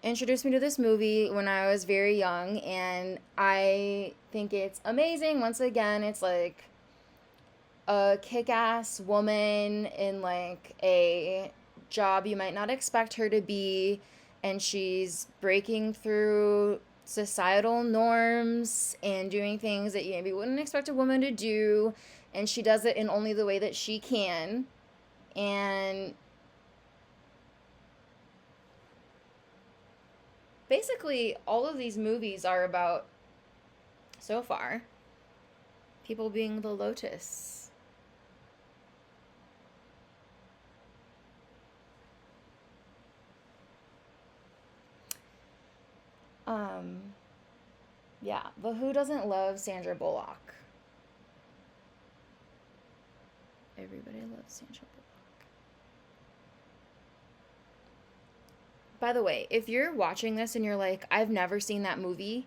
introduced me to this movie when I was very young, and I think it's amazing. Once again, it's like a kick-ass woman in like a job you might not expect her to be, and she's breaking through societal norms and doing things that you maybe wouldn't expect a woman to do, and she does it in only the way that she can. And basically all of these movies are about, so far, people being the lotus. Um, yeah, but who doesn't love Sandra Bullock? Everybody loves Sandra Bullock. By the way, if you're watching this and you're like, I've never seen that movie,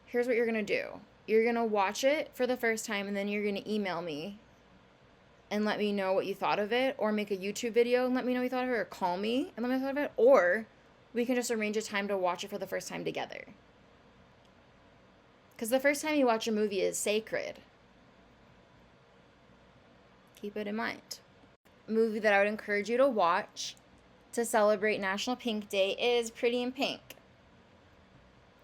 here's what you're gonna do. You're gonna watch it for the first time and then you're gonna email me and let me know what you thought of it, or make a YouTube video and let me know what you thought of it, or call me and let me know what you thought of it, or we can just arrange a time to watch it for the first time together. Because the first time you watch a movie is sacred. Keep it in mind. A movie that I would encourage you to watch to celebrate National Pink Day is Pretty in Pink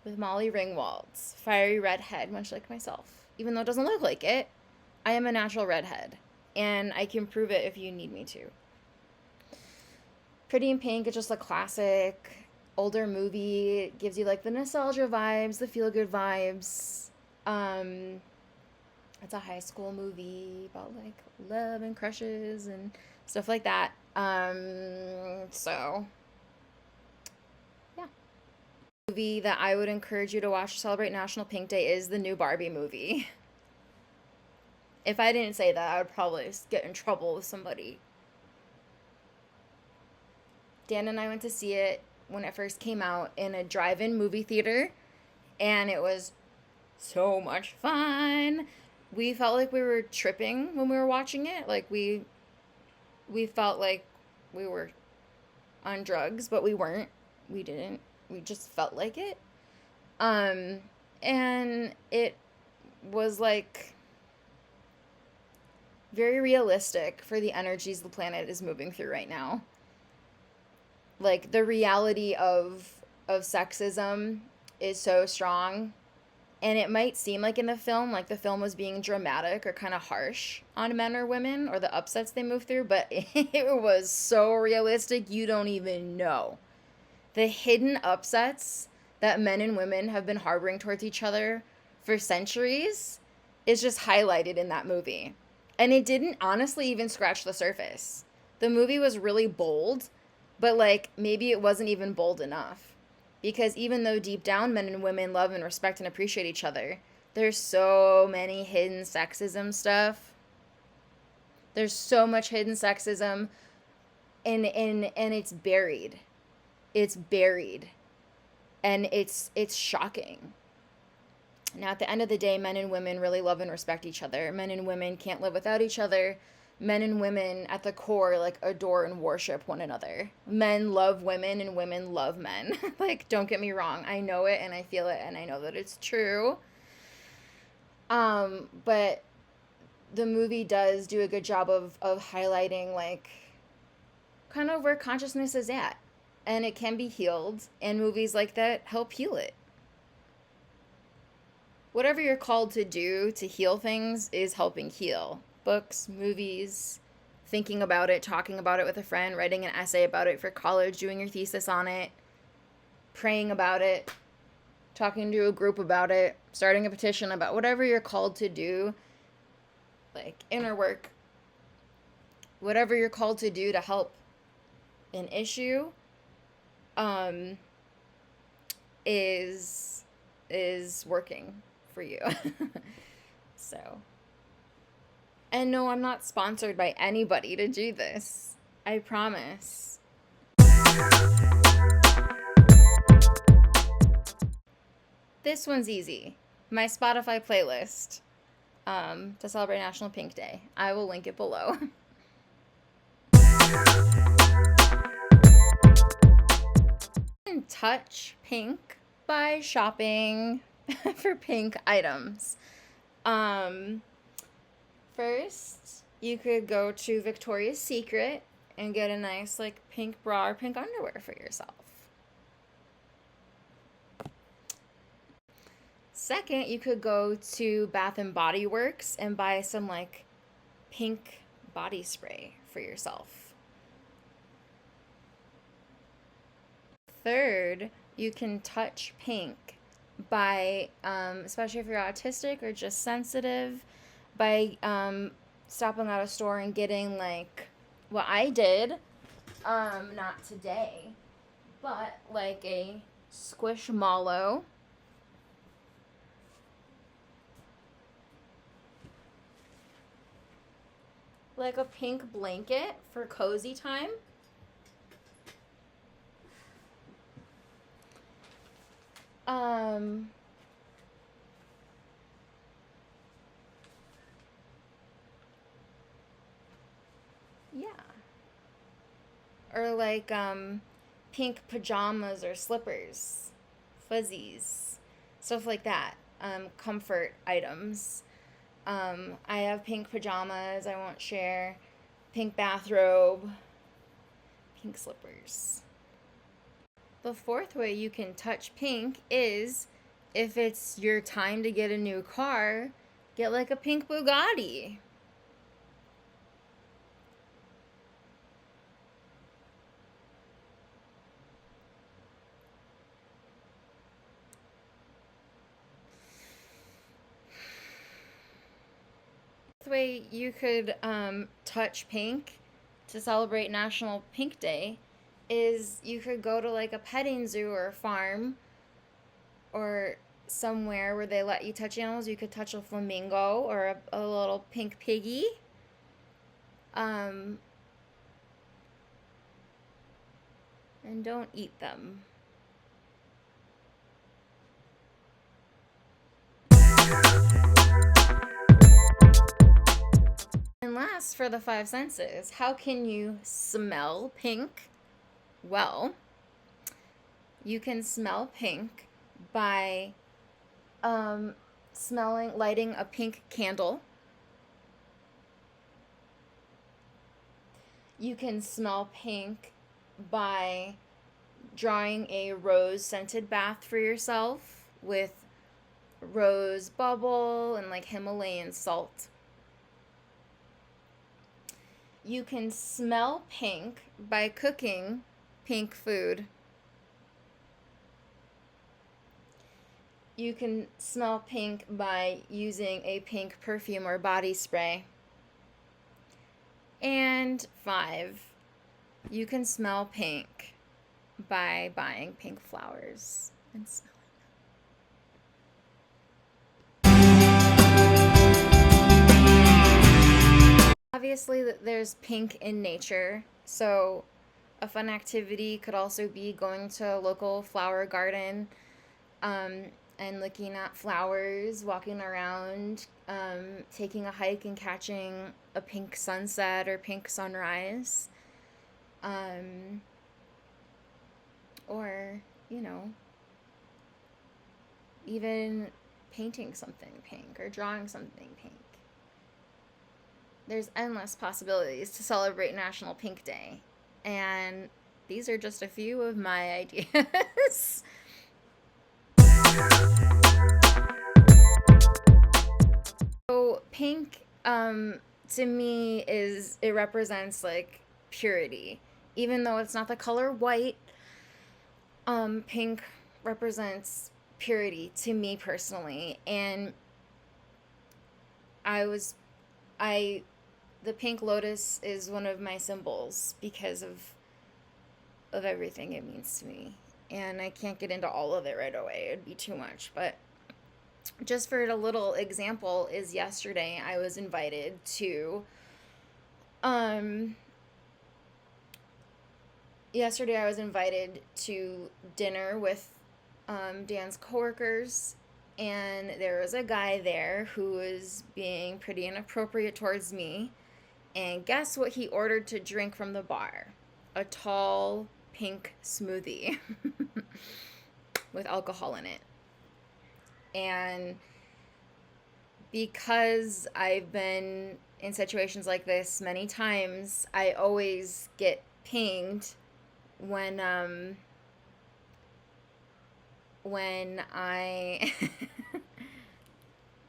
with Molly Ringwald's fiery redhead, much like myself. Even though it doesn't look like it, I am a natural redhead, and I can prove it if you need me to. Pretty in Pink is just a classic older movie. It gives you like the nostalgia vibes, the feel good vibes. It's a high school movie about like love and crushes and stuff like that. So yeah. Movie that I would encourage you to watch to celebrate National Pink Day is the new Barbie movie. If I didn't say that, I would probably get in trouble with somebody. Dan and I went to see it when it first came out in a drive-in movie theater, and it was so much fun. We felt like we were tripping when we were watching it. Like we felt like we were on drugs, but we weren't. We didn't. We just felt like it. Um and it was like very realistic for the energies the planet is moving through right now. Like the reality of sexism is so strong, and it might seem like in the film like the film was being dramatic or kind of harsh on men or women or the upsets they move through, but it was so realistic you don't even know. The hidden upsets that men and women have been harboring towards each other for centuries is just highlighted in that movie. And it didn't honestly even scratch the surface. The movie was really bold, but like maybe it wasn't even bold enough. Because even though deep down men and women love and respect and appreciate each other, there's so many hidden sexism stuff. There's so much hidden sexism, and it's buried. It's buried. And it's shocking. Now, at the end of the day, men and women really love and respect each other. Men and women can't live without each other. Men and women, at the core, like, adore and worship one another. Men love women and women love men. Like, don't get me wrong. I know it and I feel it and I know that it's true. But the movie does do a good job of highlighting, like, kind of where consciousness is at. And it can be healed, and movies like that help heal it. Whatever you're called to do to heal things is helping heal. Books, movies, thinking about it, talking about it with a friend, writing an essay about it for college, doing your thesis on it, praying about it, talking to a group about it, starting a petition about whatever you're called to do, like inner work, whatever you're called to do to help an issue, is working for you. So, and no, I'm not sponsored by anybody to do this. I promise. This one's easy. My Spotify playlist to celebrate National Pink Day. I will link it below. Touch pink by shopping for pink items. First, you could go to Victoria's Secret and get a nice like pink bra or pink underwear for yourself. Second, you could go to Bath and Body Works and buy some like pink body spray for yourself. Third, you can touch pink by, especially if you're autistic or just sensitive, by stopping at a store and getting like what I did, not today, but like a squishmallow. Like a pink blanket for cozy time. Yeah. Or like pink pajamas or slippers, fuzzies, stuff like that. Comfort items. I have pink pajamas, I won't share. Pink bathrobe, pink slippers. The fourth way you can touch pink is if it's your time to get a new car, get like a pink Bugatti. The way you could touch pink to celebrate National Pink Day is you could go to like a petting zoo or a farm or somewhere where they let you touch animals. You could touch a flamingo or a little pink piggy. and don't eat them. And last, for the five senses, how can you smell pink? Well, you can smell pink by lighting a pink candle. You can smell pink by drawing a rose scented bath for yourself with rose bubble and like Himalayan salt. You can smell pink by cooking pink food. You can smell pink by using a pink perfume or body spray. And 5, you can smell pink by buying pink flowers and smelling them. Obviously, there's pink in nature, so a fun activity could also be going to a local flower garden and looking at flowers, walking around, taking a hike and catching a pink sunset or pink sunrise. Or, even painting something pink or drawing something pink. There's endless possibilities to celebrate National Pink Day. And these are just a few of my ideas. So pink, to me, it represents like purity. Even though it's not the color white, pink represents purity to me personally. And the pink lotus is one of my symbols because of everything it means to me. And I can't get into all of it right away. It'd be too much, but just for a little example is yesterday I was invited to dinner with Dan's coworkers, and there was a guy there who was being pretty inappropriate towards me. And guess what he ordered to drink from the bar? A tall pink smoothie with alcohol in it. And because I've been in situations like this many times, I always get pinged when I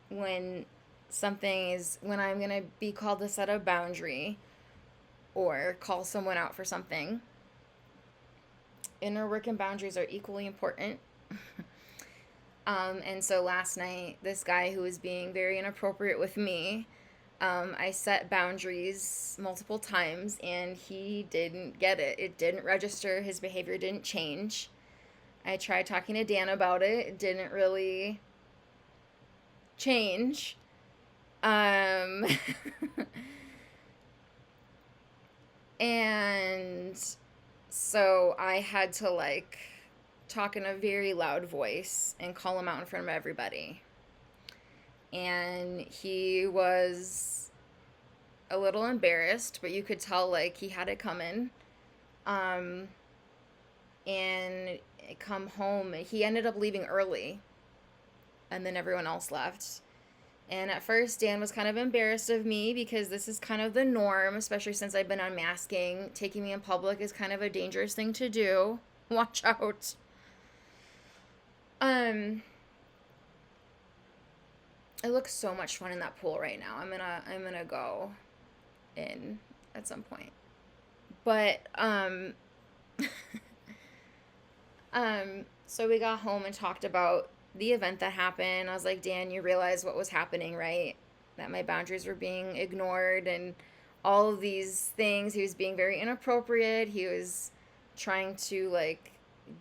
when I'm gonna be called to set a boundary or call someone out for something. Inner work and boundaries are equally important. And so last night, this guy who was being very inappropriate with me, I set boundaries multiple times, and he didn't get it. It didn't register. His behavior didn't change. I tried talking to Dan about it. It didn't really change. And so I had to talk in a very loud voice and call him out in front of everybody. And he was a little embarrassed, but you could tell he had it coming. And come home, he ended up leaving early, and then everyone else left. And at first, Dan was kind of embarrassed of me because this is kind of the norm, especially since I've been unmasking. Taking me in public is kind of a dangerous thing to do. Watch out. It looks so much fun in that pool right now. I'm gonna go in at some point. But so we got home and talked about the event that happened. I was like, Dan, you realize what was happening, right? That my boundaries were being ignored and all of these things. He was being very inappropriate. He was trying to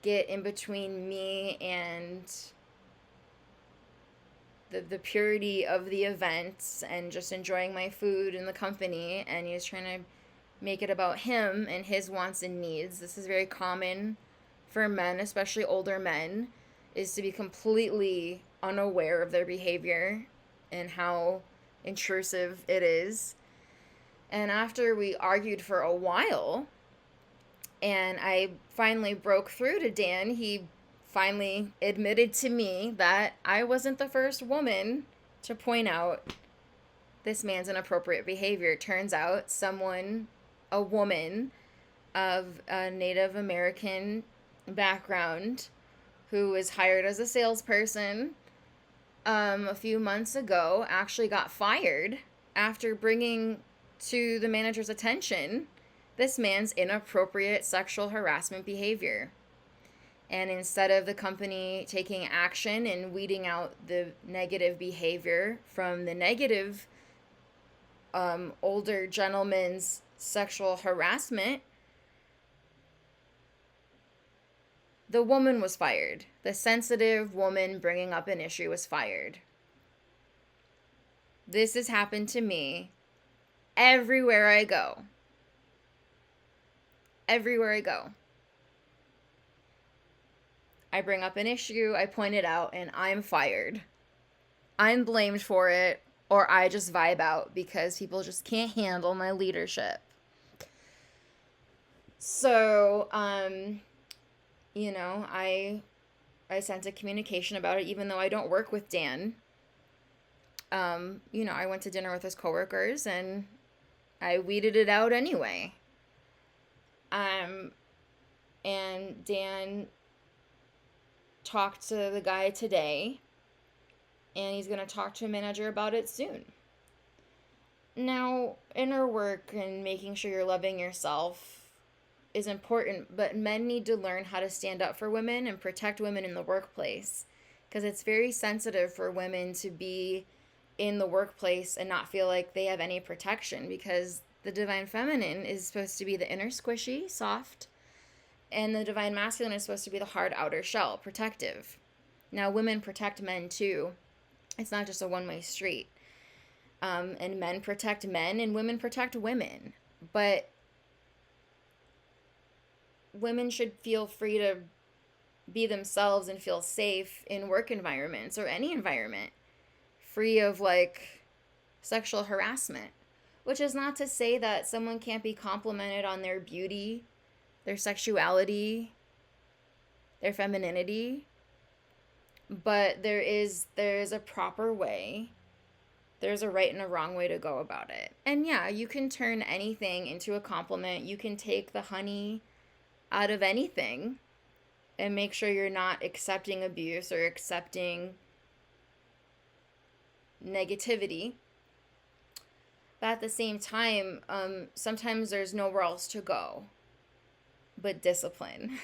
get in between me and the purity of the event and just enjoying my food and the company. And he was trying to make it about him and his wants and needs. This is very common for men, especially older men, is to be completely unaware of their behavior and how intrusive it is. And after we argued for a while, and I finally broke through to Dan, he finally admitted to me that I wasn't the first woman to point out this man's inappropriate behavior. Turns out a woman of a Native American background who was hired as a salesperson a few months ago actually got fired after bringing to the manager's attention this man's inappropriate sexual harassment behavior. And instead of the company taking action and weeding out the negative behavior from the negative older gentleman's sexual harassment, the woman was fired. The sensitive woman bringing up an issue was fired. This has happened to me everywhere I go. Everywhere I go. I bring up an issue, I point it out, and I'm fired. I'm blamed for it, or I just vibe out because people just can't handle my leadership. So, I sent a communication about it, even though I don't work with Dan. I went to dinner with his coworkers, and I weeded it out anyway. And Dan talked to the guy today, and he's going to talk to a manager about it soon. Now, inner work and making sure you're loving yourself is important, but men need to learn how to stand up for women and protect women in the workplace, because it's very sensitive for women to be in the workplace and not feel like they have any protection, because the divine feminine is supposed to be the inner squishy, soft, and the divine masculine is supposed to be the hard outer shell, protective. Now, women protect men too. It's not just a one-way street. And men protect men and women protect women. But women should feel free to be themselves and feel safe in work environments or any environment, free of sexual harassment. Which is not to say that someone can't be complimented on their beauty, their sexuality, their femininity, but there is a proper way. There's a right and a wrong way to go about it. And yeah, you can turn anything into a compliment. You can take the honey out of anything and make sure you're not accepting abuse or accepting negativity. But at the same time, sometimes there's nowhere else to go but discipline.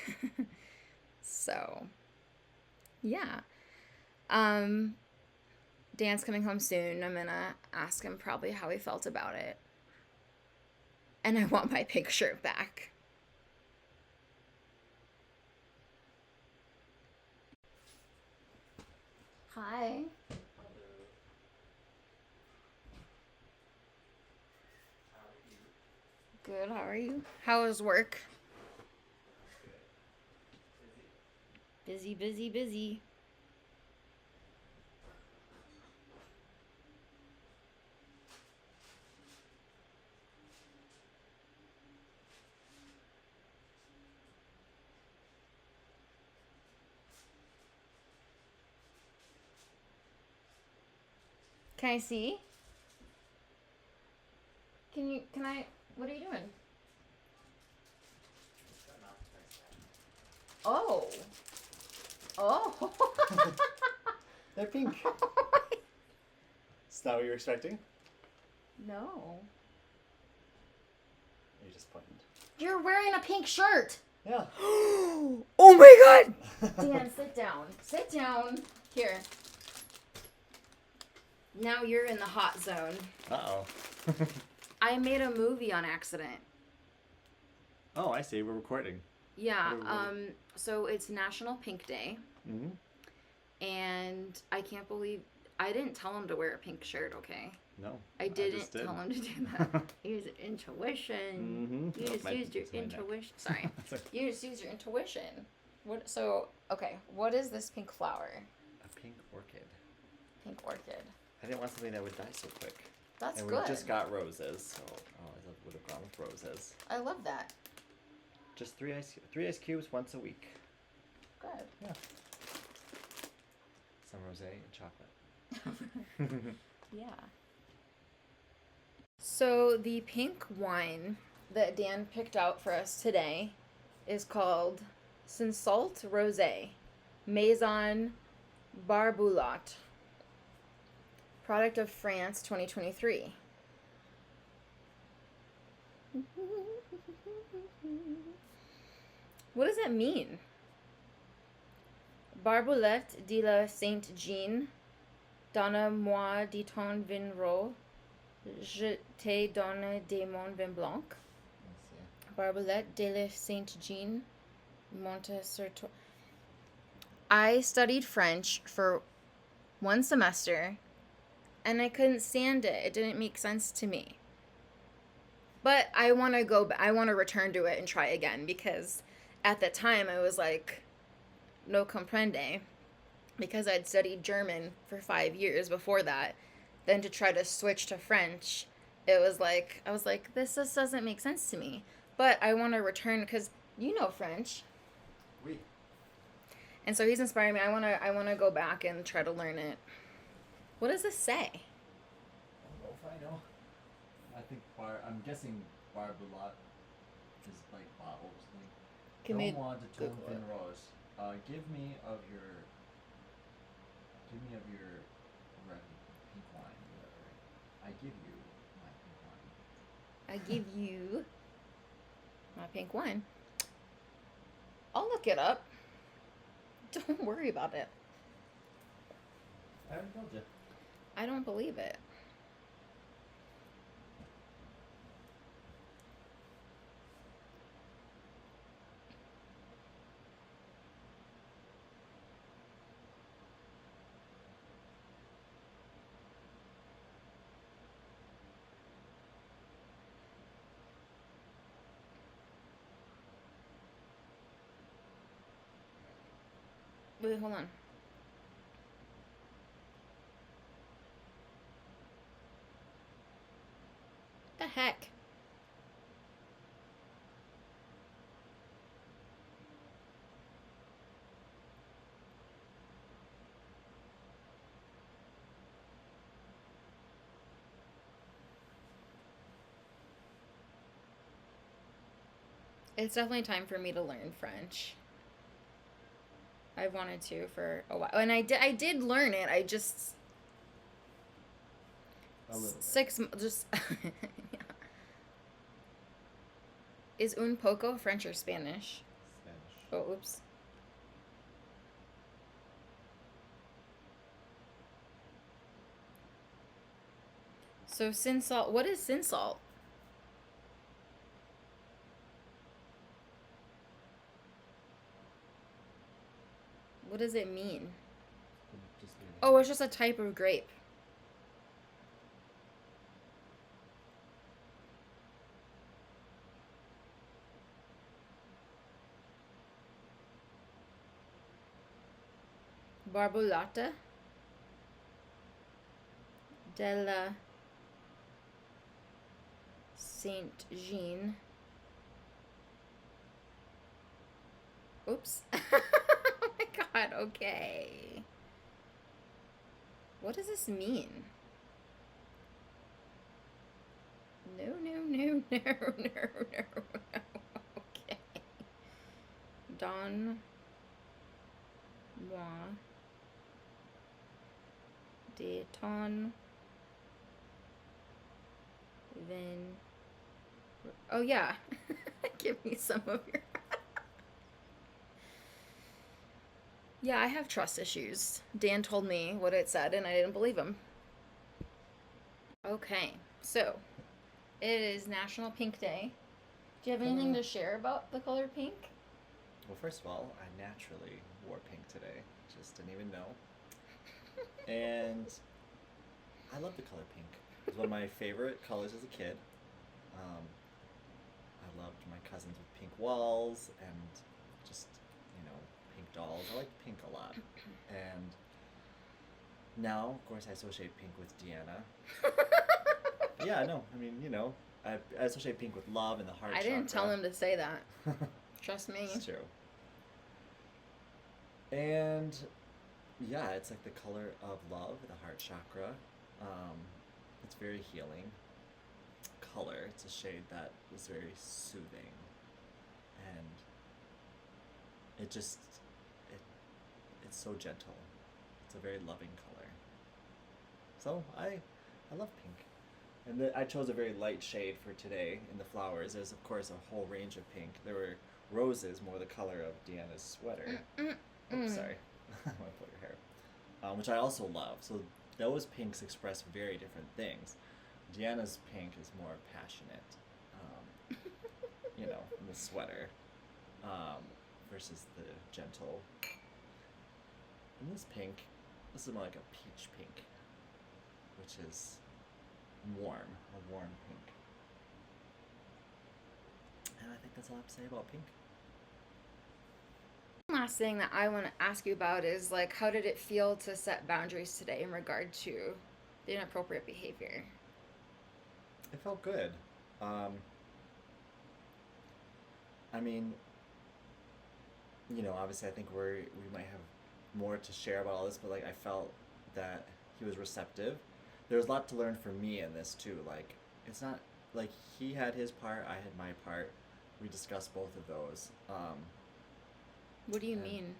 So, yeah. Dan's coming home soon. I'm gonna ask him probably how he felt about it. And I want my pink shirt back. Hi. Good, how are you? How was work? Busy, busy, busy. Can I see? What are you doing? Oh. Oh. They're pink. Is that what you were expecting? No. You just pointed. You're wearing a pink shirt. Yeah. Oh my god. Dan, sit down. Sit down. Here. Now you're in the hot zone. Uh-oh. I made a movie on accident. Oh, I see. We're recording. Yeah, so it's National Pink Day. Mm-hmm. And I can't believe I didn't tell him to wear a pink shirt, okay? No. I didn't just did. tell him to do that. Use intuition. Mm-hmm. You just used your intuition. Sorry. You just used your intuition. What? So, okay. What is this pink flower? A pink orchid. Pink orchid. I didn't want something that would die so quick. That's and good. we just got roses, so I would have gone with roses. I love that. Just three ice cubes once a week. Good. Yeah. Some rosé and chocolate. Yeah. So the pink wine that Dan picked out for us today is called Sinsalt Rosé, Maison Barboulotte. Product of France 2023. What does that mean? Barboulette de la Sainte Jean, donne-moi de ton vin rose, je te donne de mon vin blanc. Barboulette de la Sainte Jean, monte sur toi. I studied French for one semester, and I couldn't stand it. It didn't make sense to me. But I want to return to it and try again, because at the time I was like, no comprende, because I'd studied German for 5 years before that. Then to try to switch to French, I was like, this just doesn't make sense to me. But I want to return, because you know French. Oui. And so he's inspiring me. I want to go back and try to learn it. What does this say? I don't know if I know. I think I'm guessing Barboulotte is like bottles. Can we Donne-moi de ton Google vin it? rose. Give me of your red pink wine, whatever. I give you my pink wine. I give you my pink wine. I'll look it up. Don't worry about it. I already told you. I don't believe it. Wait, hold on. The heck? It's definitely time for me to learn French. I've wanted to for a while, and I did learn it. I just A little bit. 6 just yeah. Is un poco French or Spanish? Spanish. Oh, oops. So Sinsalt. What is Sinsalt? What does it mean? Just leave it. Oh, it's just a type of grape. Barboulotte de la Sainte Jean. Oops. Oh my god, okay. What does this mean? No, no, no, no, no, no, no. Okay. Don moi de ton vin. Oh yeah. Give me some of your. Yeah, I have trust issues. Dan told me what it said and I didn't believe him. Okay, so it is National Pink Day. Do you have anything to share about the color pink? Well, first of all, I naturally wore pink today. Just didn't even know. And I love the color pink. was one of my favorite colors as a kid. Um, I loved my cousins with pink walls and just, pink dolls. I liked pink a lot. And now, of course, I associate pink with Deanna. Yeah, no, I mean, I associate pink with love and the heart I chakra. didn't tell him to say that. Trust me. It's true. And yeah, it's like the color of love, the heart chakra. It's very healing color. It's a shade that is very soothing, and it's so gentle. It's a very loving color. So I love pink, and I chose a very light shade for today in the flowers. There's of course a whole range of pink. There were roses, more the color of Deanna's sweater. Oops, sorry. I want to pull your hair. Which I also love. So those pinks express very different things. Deanna's pink is more passionate, in the sweater, versus the gentle. And this pink, this is more like a peach pink, which is warm, a warm pink. And I think that's all I have to say about pink. Last thing that I want to ask you about is like, how did it feel to set boundaries today in regard to the inappropriate behavior? It felt good. I mean, obviously I think we might have more to share about all this, but like I felt that he was receptive. There was a lot to learn from me in this too. Like it's not like he had his part, I had my part. We discussed both of those. What do you mean?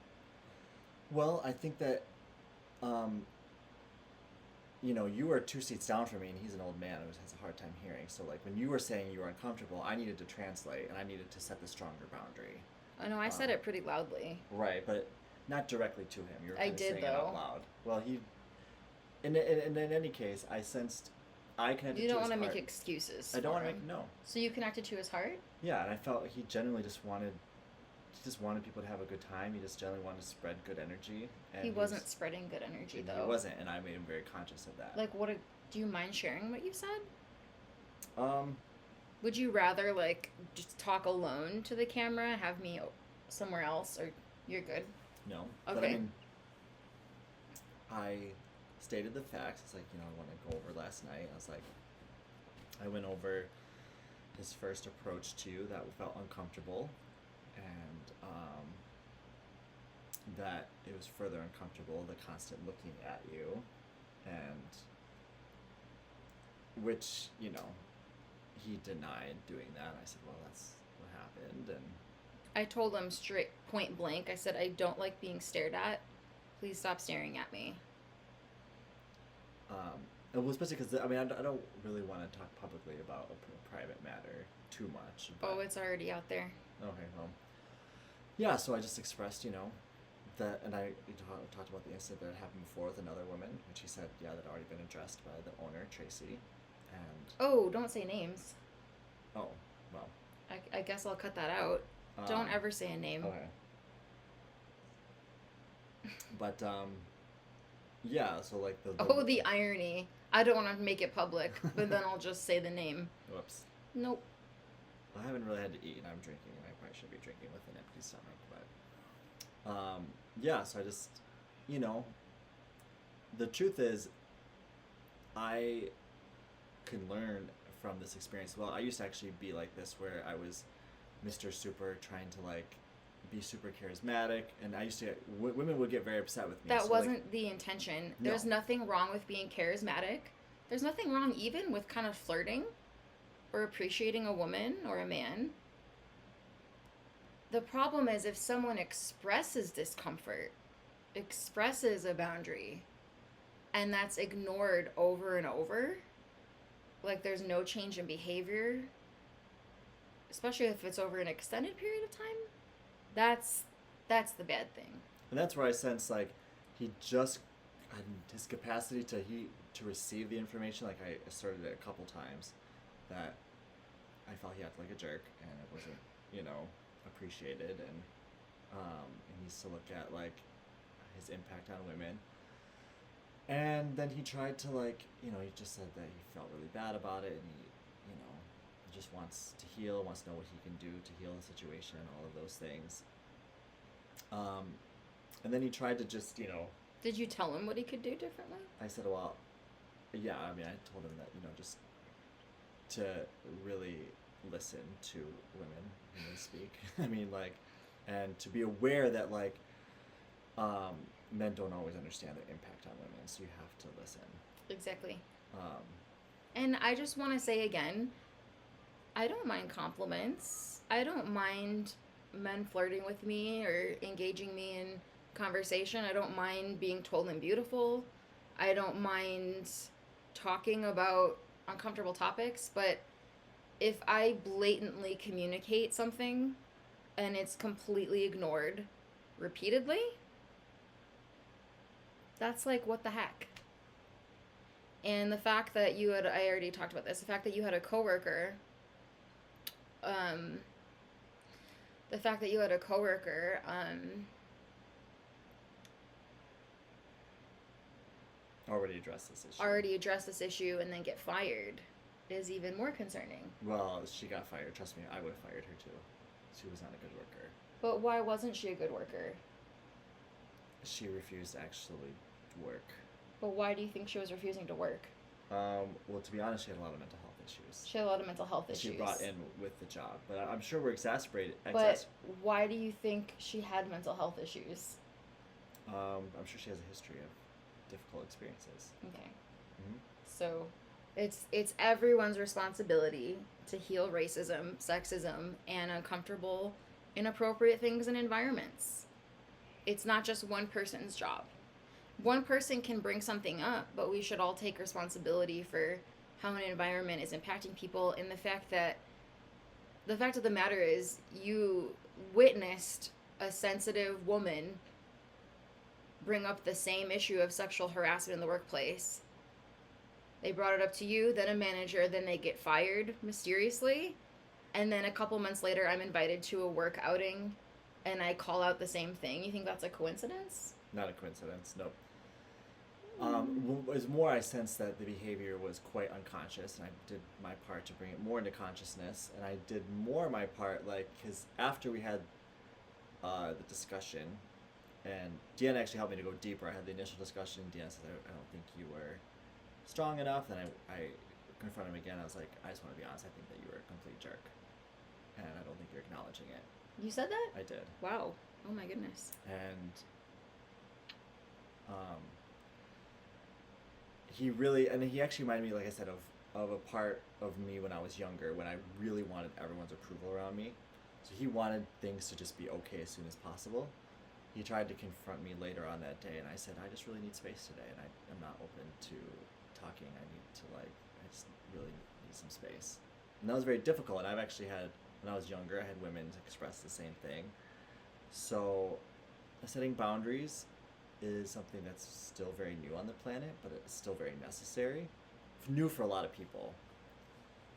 Well, I think that, you were 2 seats down from me, and he's an old man who has a hard time hearing. So, like, when you were saying you were uncomfortable, I needed to translate, and I needed to set the stronger boundary. Oh no, I said it pretty loudly. Right, but not directly to him. You were I kind of did, saying it out loud. Well, in any case, I sensed I connected to his heart. You don't want to make excuses. I don't want to make, no. So you connected to his heart? Yeah, and I felt he genuinely just wanted people to have a good time. He just generally wanted to spread good energy. And he wasn't spreading good energy, though. He wasn't, and I made him very conscious of that. Like, do you mind sharing what you said? Um, Would you rather, like, just talk alone to the camera, have me somewhere else, or you're good? No. Okay. But I mean, I stated the facts. It's like, I want to go over last night. I was like, I went over his first approach to you that felt uncomfortable, and that it was further uncomfortable, the constant looking at you, and which, he denied doing that. I said, well, that's what happened, and I told him straight, point blank, I said, I don't like being stared at. Please stop staring at me. well, especially because, I mean, I don't really want to talk publicly about a private matter too much. But, oh, it's already out there. Okay, well, yeah, so I just expressed, that, and I talked about the incident that had happened before with another woman, which he said, yeah, that had already been addressed by the owner, Tracy, and... Oh, don't say names. Oh, well. I guess I'll cut that out. Don't ever say a name. Okay. But, yeah, so, like, Oh, the irony. I don't want to make it public, but then I'll just say the name. Whoops. Nope. I haven't really had to eat, and I'm drinking, and I probably should be drinking with an empty stomach, but... yeah, so I just, the truth is, I can learn from this experience. Well, I used to actually be like this, where I was Mr. Super, trying to, like, be super charismatic, and I used to, women would get very upset with me. That so, wasn't like, the intention. No. There's nothing wrong with being charismatic. There's nothing wrong even with kind of flirting or appreciating a woman or a man. The problem is if someone expresses discomfort, expresses a boundary, and that's ignored over and over, like there's no change in behavior, especially if it's over an extended period of time, that's the bad thing. And that's where I sense, like, he just, his capacity to receive the information, like I asserted it a couple times, that I felt he acted like a jerk, and it wasn't, appreciated, and he needs to look at, like, his impact on women. And then he tried to like, he just said that he felt really bad about it, and he just wants to heal, wants to know what he can do to heal the situation, all of those things. And then he tried to just, Did you tell him what he could do differently? I said, well, yeah, I mean, I told him that, just to really listen to women when they speak. I mean, like, and to be aware that, like, men don't always understand the impact on women, so you have to listen. Exactly. Um, And I just want to say again, I don't mind compliments. I don't mind men flirting with me or engaging me in conversation. I don't mind being told I'm beautiful. I don't mind talking about uncomfortable topics, but if I blatantly communicate something and it's completely ignored repeatedly, that's like, what the heck? And the fact that I already talked about this, the fact that you had a coworker, um, the fact that you had a coworker, already addressed this issue and then get fired is even more concerning. Well, she got fired. Trust me, I would have fired her too. She was not a good worker. But why wasn't she a good worker? She refused to actually work. But why do you think she was refusing to work? Well, to be honest, she had a lot of mental health issues. She had a lot of mental health issues. She brought in with the job, but I'm sure we're exacerbated. But why do you think she had mental health issues? I'm sure she has a history of difficult experiences. Okay. Mm-hmm. So, it's everyone's responsibility to heal racism, sexism, and uncomfortable, inappropriate things and environments. It's not just one person's job. One person can bring something up, but we should all take responsibility for how an environment is impacting people. And the fact of the matter is, you witnessed a sensitive woman bring up the same issue of sexual harassment in the workplace. They brought it up to you, then a manager, then they get fired mysteriously. And then a couple months later, I'm invited to a work outing and I call out the same thing. You think that's a coincidence? Not a coincidence, nope. It was more I sensed that the behavior was quite unconscious, and I did my part to bring it more into consciousness, and I did more my part, like, because after we had the discussion, and Deanna actually helped me to go deeper. I had the initial discussion, Deanna said, I don't think you were strong enough, and I confronted him again. I was like, I just want to be honest, I think that you were a complete jerk, and I don't think you're acknowledging it. You said that? I did. Wow. Oh my goodness. And he actually reminded me, like I said, of a part of me when I was younger, when I really wanted everyone's approval around me. So he wanted things to just be okay as soon as possible. He tried to confront me later on that day, and I said, I just really need space today, and I'm not open to talking. I just really need some space. And that was very difficult, and I've actually had, when I was younger, I had women express the same thing. So setting boundaries is something that's still very new on the planet, but it's still very necessary. New for a lot of people.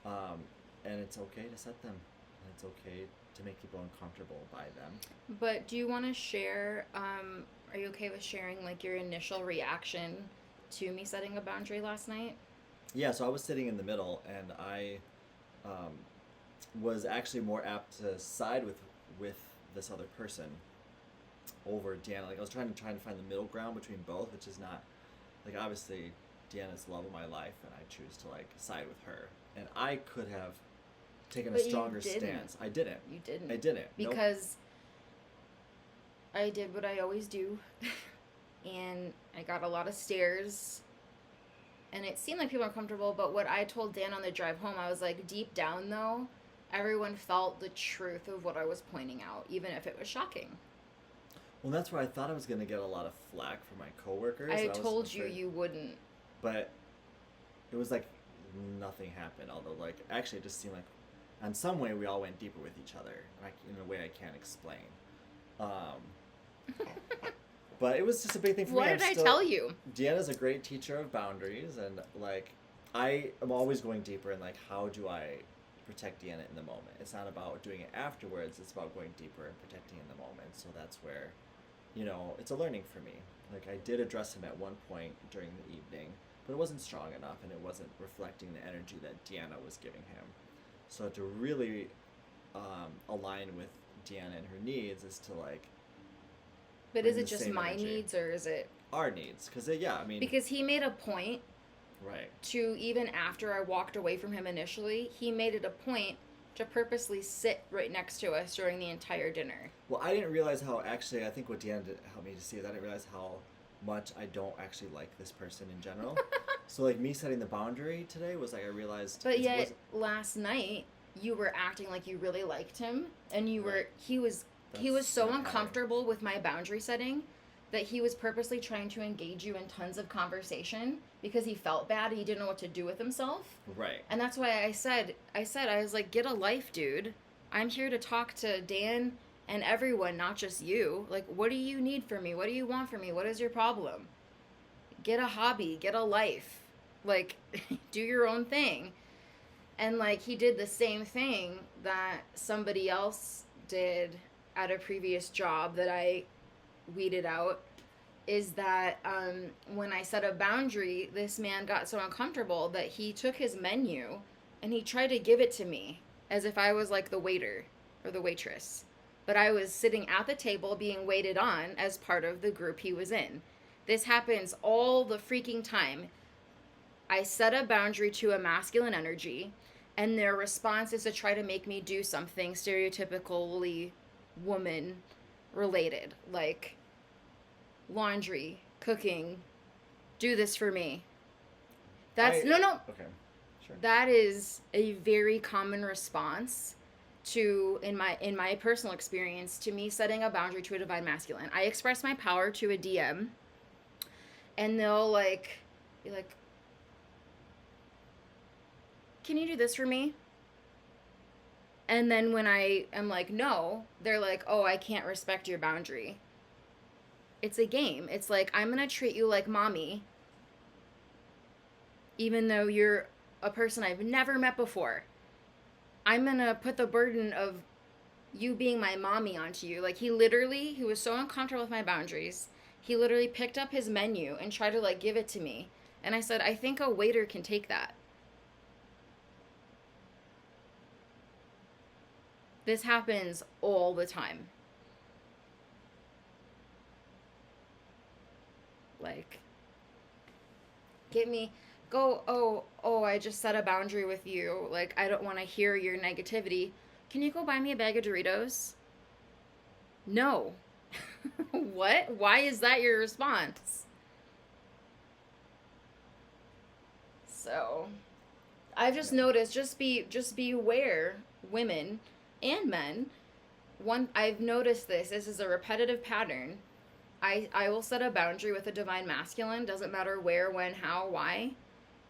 And it's okay to set them. And it's okay to make people uncomfortable by them. But do you want to share, are you okay with sharing, like, your initial reaction to me setting a boundary last night? Yeah, so I was sitting in the middle, and I was actually more apt to side with this other person over Deanna. Like, I was trying to find the middle ground between both, which is not, like, obviously Deanna's the love of my life, and I choose to, like, side with her. And I could have taken a stronger stance. I didn't. You didn't. I didn't. Because I did what I always do, and I got a lot of stares, and it seemed like people were uncomfortable, but what I told Dan on the drive home, I was like, deep down, though, everyone felt the truth of what I was pointing out, even if it was shocking. Well, that's where I thought I was going to get a lot of flack from my coworkers. I told you wouldn't. But it was like nothing happened, although, like, actually it just seemed like in some way we all went deeper with each other, like, in a way I can't explain. But it was just a big thing for me. What did I tell you? Deanna's a great teacher of boundaries, and, like, I am always going deeper in, like, how do I protect Deanna in the moment. It's not about doing it afterwards, it's about going deeper and protecting in the moment. So that's where it's a learning for me. Like, I did address him at one point during the evening, but it wasn't strong enough and it wasn't reflecting the energy that Deanna was giving him. So to really align with Deanna and her needs is to, like, But is bring it the just same my energy. needs, or is it... Our needs. Because, yeah, I mean. Because he made a point Right. to, even after I walked away from him initially, he made it a point to purposely sit right next to us during the entire dinner. Well, I didn't realize how, actually, I think what Deanna helped me to see is I didn't realize how much I don't actually like this person in general. So, like, me setting the boundary today was like, I realized. But yet, last night, you were acting like you really liked him, and you were... Right. He was That's so my uncomfortable with my boundary setting that he was purposely trying to engage you in tons of conversation because he felt bad. He didn't know what to do with himself. Right. And that's why I was like, get a life, dude. I'm here to talk to Dan and everyone, not just you. Like, what do you need from me? What do you want from me? What is your problem? Get a hobby, get a life. Like, do your own thing. And, like, he did the same thing that somebody else did at a previous job that I weeded out, is that when I set a boundary, this man got so uncomfortable that he took his menu and he tried to give it to me as if I was like the waiter or the waitress. But I was sitting at the table being waited on as part of the group he was in. This happens all the freaking time. I set a boundary to a masculine energy, and their response is to try to make me do something stereotypically woman related, like laundry, cooking, do this for me. That's no. Okay, sure. That is a very common response to, in my personal experience, to me setting a boundary to a divine masculine. I express my power to a DM, and they'll like be like, "Can you do this for me?" And then when I am like, no, they're like, oh, I can't respect your boundary. It's a game. It's like, I'm going to treat you like mommy, even though you're a person I've never met before. I'm going to put the burden of you being my mommy onto you. Like, he was so uncomfortable with my boundaries. He literally picked up his menu and tried to, like, give it to me. And I said, I think a waiter can take that. This happens all the time. Like, I just set a boundary with you. Like, I don't want to hear your negativity. Can you go buy me a bag of Doritos? No. What? Why is that your response? So, I've just noticed, just be aware, women and men. I've noticed this is a repetitive pattern. I will set a boundary with a divine masculine, doesn't matter where, when, how, why,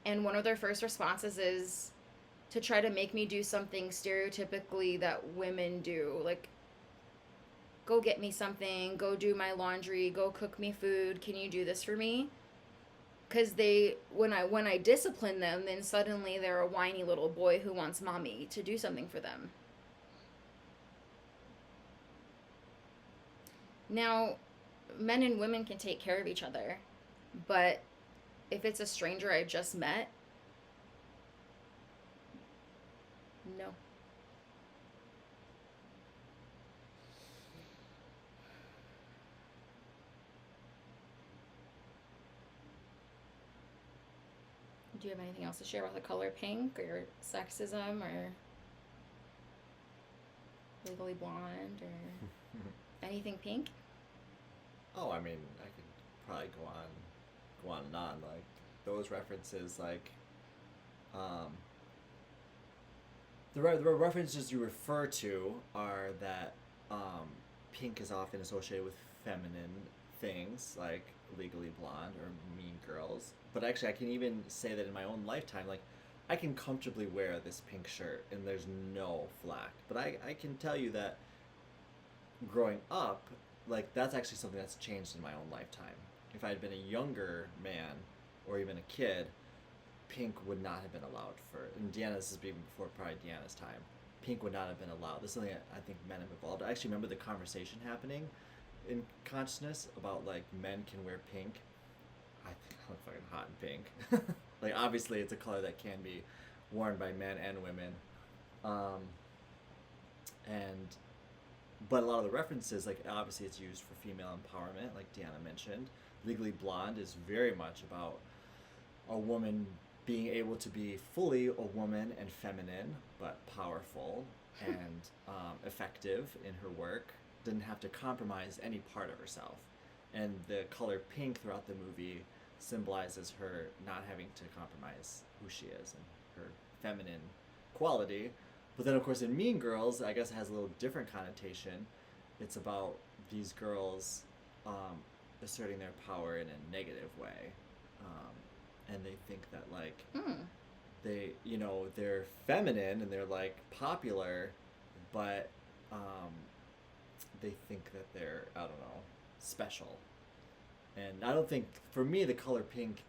and one of their first responses is to try to make me do something stereotypically that women do, like go get me something, go do my laundry, go cook me food, can you do this for me? Because when I discipline them, then suddenly they're a whiny little boy who wants mommy to do something for them. Now, men and women can take care of each other, but if it's a stranger I just met, no. Do you have anything else to share about the color pink or sexism or legally blonde or anything pink? Oh, I mean, I could probably go on and on. Like, those references, like, the references you refer to are that pink is often associated with feminine things, like Legally Blonde or Mean Girls. But actually, I can even say that in my own lifetime, like, I can comfortably wear this pink shirt and there's no flack. But I can tell you that growing up, like, that's actually something that's changed in my own lifetime. If I had been a younger man or even a kid, pink would not have been allowed for, and Deanna, this is even before probably Deanna's time, pink would not have been allowed. This is something I think men have evolved. I actually remember the conversation happening in consciousness about like men can wear pink, I think I look fucking hot in pink. Like obviously it's a color that can be worn by men and women. Um, and but a lot of the references, like obviously it's used for female empowerment, like Deanna mentioned. Legally Blonde is very much about a woman being able to be fully a woman and feminine, but powerful and effective in her work. Didn't have to compromise any part of herself. And the color pink throughout the movie symbolizes her not having to compromise who she is and her feminine quality. But then, of course, in Mean Girls, I guess it has a little different connotation. It's about these girls um, asserting their power in a negative way. And they think that, like, they're feminine and they're, like, popular, but they think that they're, I don't know, special. And I don't think, for me, the color pink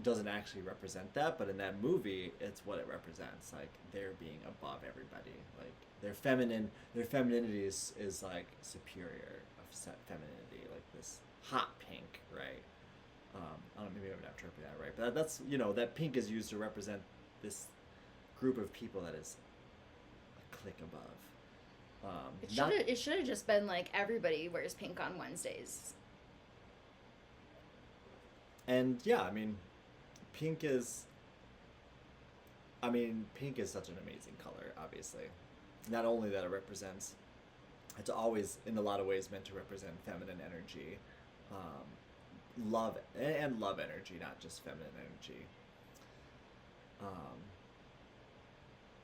doesn't actually represent that, but in that movie, it's what it represents. Like they're being above everybody. Like their femininity is like superior of femininity. Like this hot pink, right? I don't know, maybe I'm not interpreting that right, but that's that pink is used to represent this group of people that is a click above. It should have just been like everybody wears pink on Wednesdays. And yeah, I mean, pink is such an amazing color, obviously. Not only that it represents, it's always, in a lot of ways, meant to represent feminine energy, love, and love energy, not just feminine energy.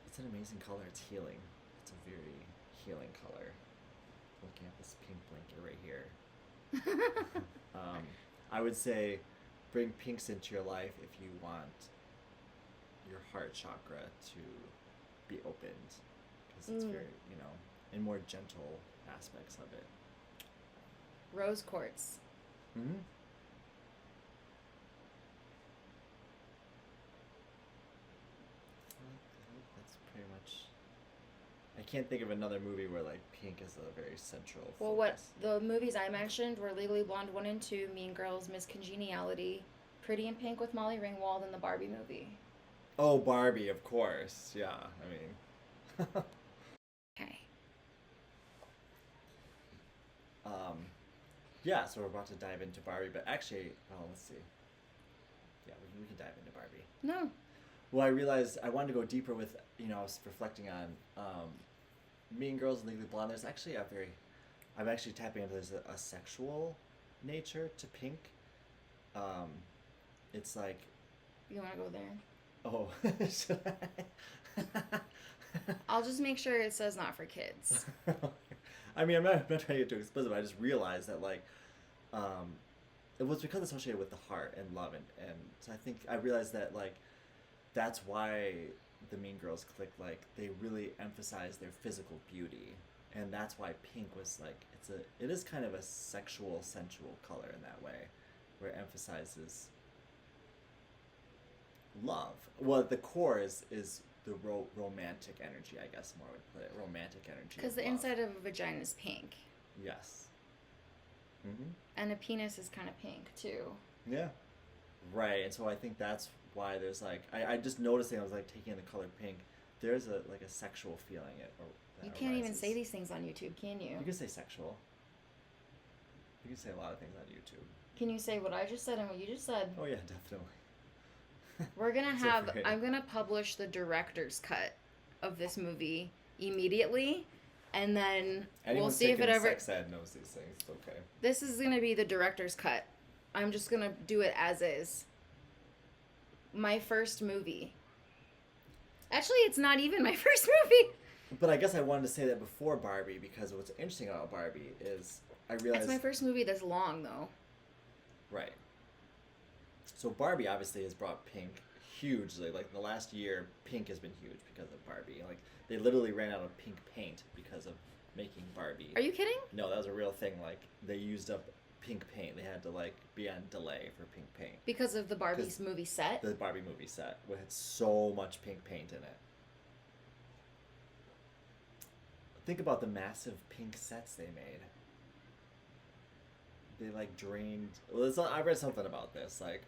It's an amazing color. It's healing. It's a very healing color. Looking at this pink blanket right here. I would say bring pinks into your life if you want your heart chakra to be opened, because it's very, in more gentle aspects of it. Rose quartz. Mm-hmm. That's pretty much. I can't think of another movie where like pink is a very central. Well, focus. the movies I mentioned were Legally Blonde 1 and 2, Mean Girls, Miss Congeniality, Pretty in Pink with Molly Ringwald, and the Barbie movie. Oh, Barbie, of course. Yeah, I mean. Okay. Yeah, so we're about to dive into Barbie, but actually, let's see. Yeah, we can dive into Barbie. No. Well, I realized I wanted to go deeper with, I was reflecting on Mean Girls and Legally Blonde. There's actually I'm actually tapping into, there's a sexual nature to pink. It's like... You want to go there? Oh, should I? I'll just make sure it says not for kids. I mean, I'm not trying to get too explicit, but I just realized that, like, it was because it's associated with the heart and love, and so I realized that, like, that's why the Mean Girls click, like, they really emphasize their physical beauty, and that's why pink was, like, it is kind of a sexual, sensual color in that way, where it emphasizes love. Well, the core is the romantic energy, I guess, more would put it. Romantic energy. Because the inside of a vagina is pink. Yes. Mm-hmm. And a penis is kind of pink, too. Yeah. Right, and so I think that's why there's, like... I just noticing, I was, like, taking in the color pink, there's a sexual feeling that You can't even arises. say these things on YouTube, can you? You can say sexual. You can say a lot of things on YouTube. Can you say what I just said and what you just said? Oh, yeah, definitely. We're going to I'm going to publish the director's cut of this movie immediately, and then we'll see if it ever... sex ed knows these things. It's okay. This is going to be the director's cut. I'm just going to do it as is. My first movie. Actually, it's not even my first movie. But I guess I wanted to say that before Barbie, because what's interesting about Barbie is I realized... It's my first movie that's long, though. Right. So Barbie obviously has brought pink hugely. Like, the last year, pink has been huge because of Barbie. Like, they literally ran out of pink paint because of making Barbie. Are you kidding? No, that was a real thing. Like, they used up pink paint. They had to, like, be on delay for pink paint. Because of the Barbie's movie set? The Barbie movie set, which had so much pink paint in it. Think about the massive pink sets they made. they like drained. Well, I read something about this. Like,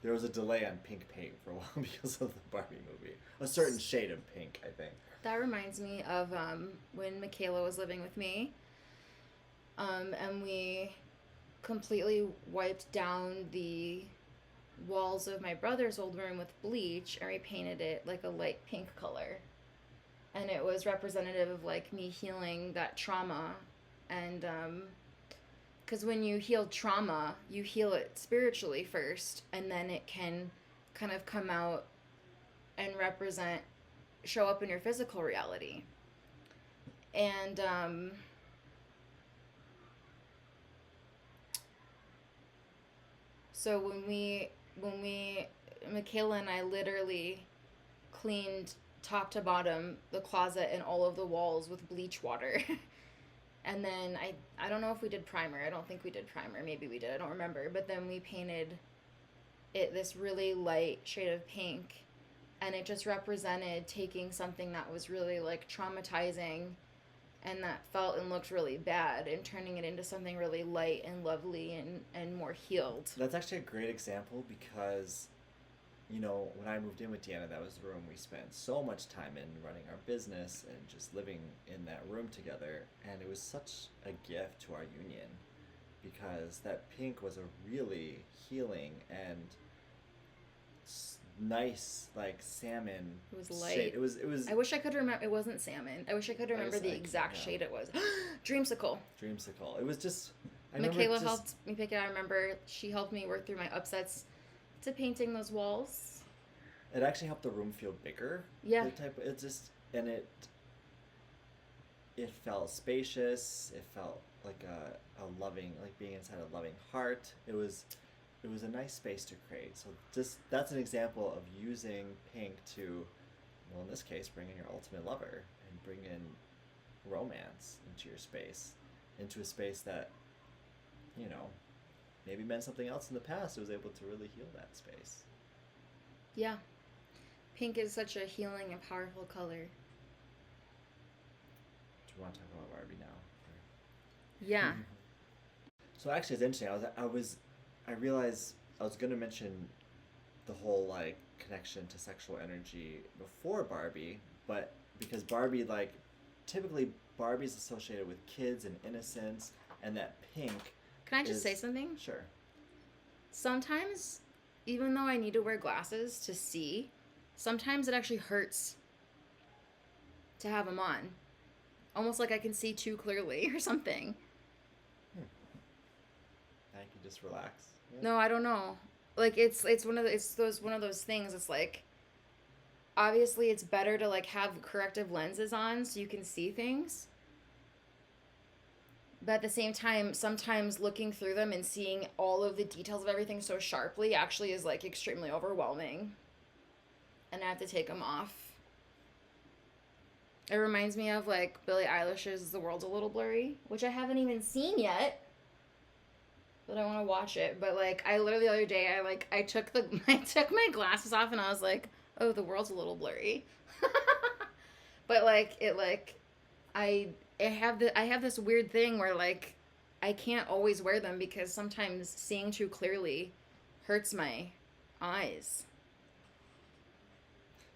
there was a delay on pink paint for a while because of the Barbie movie. A certain shade of pink, I think. That reminds me of when Michaela was living with me, and we completely wiped down the walls of my brother's old room with bleach, and we painted it like a light pink color. And it was representative of like me healing that trauma. And because when you heal trauma, you heal it spiritually first, and then it can kind of come out and show up in your physical reality. And so Michaela and I literally cleaned top to bottom the closet and all of the walls with bleach water. And then I don't know if we did primer. I don't think we did primer. Maybe we did. I don't remember. But then we painted it this really light shade of pink, and it just represented taking something that was really like traumatizing and that felt and looked really bad and turning it into something really light and lovely and more healed. That's actually a great example because, you know, when I moved in with Deanna, that was the room we spent so much time in running our business and just living in that room together. And it was such a gift to our union because that pink was a really healing and nice, like salmon. It was light. Shade. It was. I wish I could remember. It wasn't salmon. I wish I could remember the exact shade it was. Dreamsicle. Dreamsicle. It was just. Michaela helped me pick it. I remember she helped me work through my upsets to painting those walls. It actually helped the room feel bigger. Yeah. It just and it felt spacious. It felt like a loving, like being inside a loving heart. It was a nice space to create. So just that's an example of using pink to, well, in this case, bring in your ultimate lover and bring in romance into your space, into a space that, you know, maybe meant something else in the past. It was able to really heal that space. Yeah. Pink is such a healing and powerful color. Do you want to talk about Barbie now? Yeah. So actually, it's interesting. I realized I was going to mention the whole like connection to sexual energy before Barbie, but because Barbie, like, typically Barbie's associated with kids and innocence, and that pink. Can I just say something? Sure. Sometimes, even though I need to wear glasses to see, sometimes it actually hurts to have them on. Almost like I can see too clearly or something. I can just relax. Yeah. No, I don't know. Like it's one of those things. It's like, obviously it's better to like have corrective lenses on so you can see things. But at the same time, sometimes looking through them and seeing all of the details of everything so sharply actually is like extremely overwhelming. And I have to take them off. It reminds me of like Billie Eilish's The World's a Little Blurry, which I haven't even seen yet. But I want to watch it. But like I literally the other day I took my glasses off and I was like, oh, the world's a little blurry. But I have this weird thing where like I can't always wear them because sometimes seeing too clearly hurts my eyes.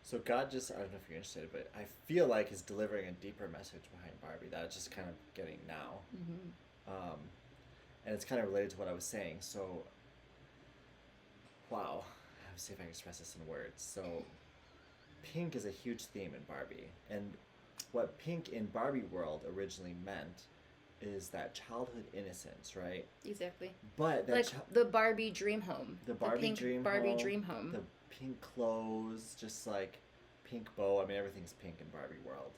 So God just, I don't know if you're interested, but I feel like is delivering a deeper message behind Barbie that it's just kind of getting now. Mm-hmm. And it's kind of related to what I was saying. So, wow. Let's see if I can express this in words. So, pink is a huge theme in Barbie. And what pink in Barbie world originally meant is that childhood innocence, right? Exactly. But that like the Barbie dream home. The pink dream home. The pink clothes, just like pink bow. I mean, everything's pink in Barbie world.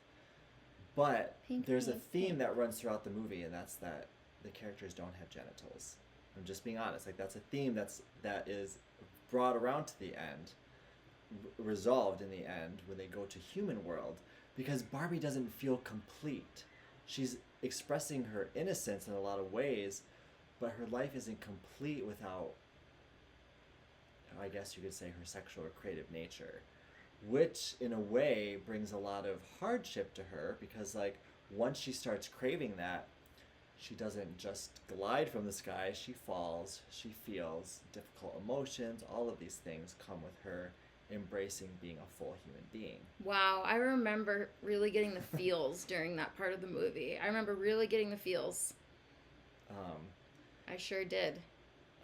But there's a theme that runs throughout the movie, and that's that the characters don't have genitals. I'm just being honest. Like that's a theme that is brought around to the end, resolved in the end when they go to human world, because Barbie doesn't feel complete. She's expressing her innocence in a lot of ways, but her life isn't complete without, I guess you could say, her sexual or creative nature, which in a way brings a lot of hardship to her because like once she starts craving that, she doesn't just glide from the sky, she falls, she feels difficult emotions. All of these things come with her embracing being a full human being. Wow, I remember really getting the feels during that part of the movie. I remember really getting the feels. Um, I sure did.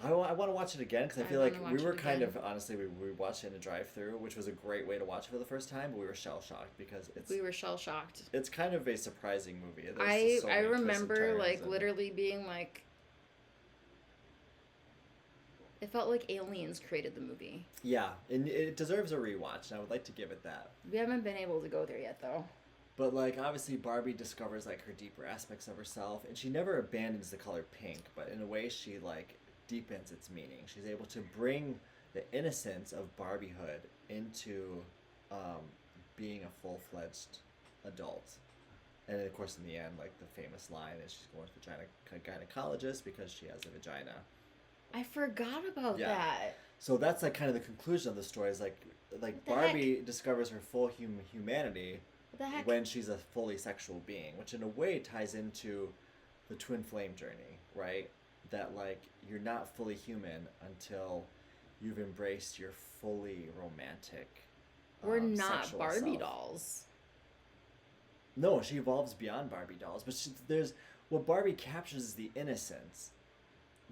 I want to watch it again because I I feel want to like we watch were it kind again. of, honestly, we watched it in a drive through, which was a great way to watch it for the first time, but we were shell shocked because We were shell shocked. it's kind of a surprising movie. There's just I so many twists and remember turns, like and literally being like, it felt like aliens created the movie. yeah, and it deserves a rewatch, and I would like to give it that. We haven't been able to go there yet though. But like obviously Barbie discovers like her deeper aspects of herself, and she never abandons the color pink, but in a way she like deepens its meaning. She's able to bring the innocence of Barbiehood into um, being a full fledged adult. And of course, in the end, like the famous line is she's going to the gynecologist because she has a vagina. I forgot about Yeah. that. So that's like kind of the conclusion of the story. Is like What the Barbie discovers her full humanity What the heck? when she's a fully sexual being, which in a way ties into the twin flame journey, right? That like you're not fully human until you've embraced your fully romantic. We're not sexual Barbie self. dolls. No, she evolves beyond Barbie dolls, but there's what Barbie captures is the innocence.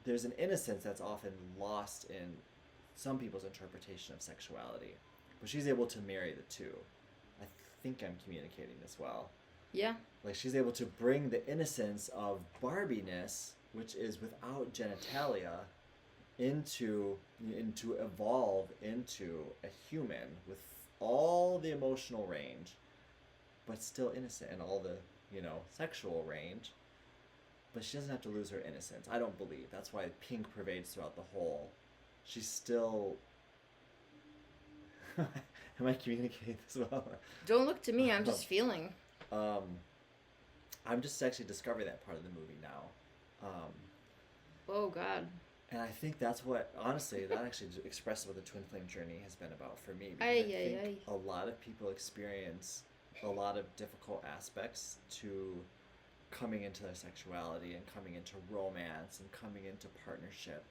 There's an innocence that's often lost in some people's interpretation of sexuality, but she's able to marry the two. I think I'm communicating this well. Yeah. Like she's able to bring the innocence of Barbiness, which is without genitalia, into evolve into a human with all the emotional range, but still innocent and all the sexual range. But she doesn't have to lose her innocence. I don't believe that's why pink pervades throughout the whole. She's still. Am I communicating this well? Don't look to me. I'm just feeling. Um, I'm just actually discovering that part of the movie now. Oh God. And I think that's what, honestly, that actually expresses what the twin flame journey has been about for me. Because Ay, I ay, think ay. a lot of people experience a lot of difficult aspects to coming into their sexuality and coming into romance and coming into partnership.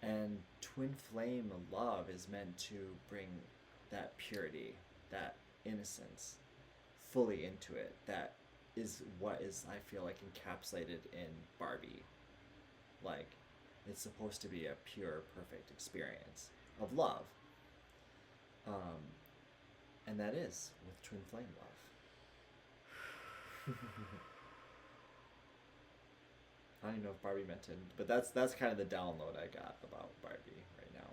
And twin flame love is meant to bring that purity, that innocence fully into it. That is what is, I feel like, encapsulated in Barbie. Like, it's supposed to be a pure, perfect experience of love. And that is with twin flame love. I don't even know if Barbie meant it, but that's kind of the download I got about Barbie right now.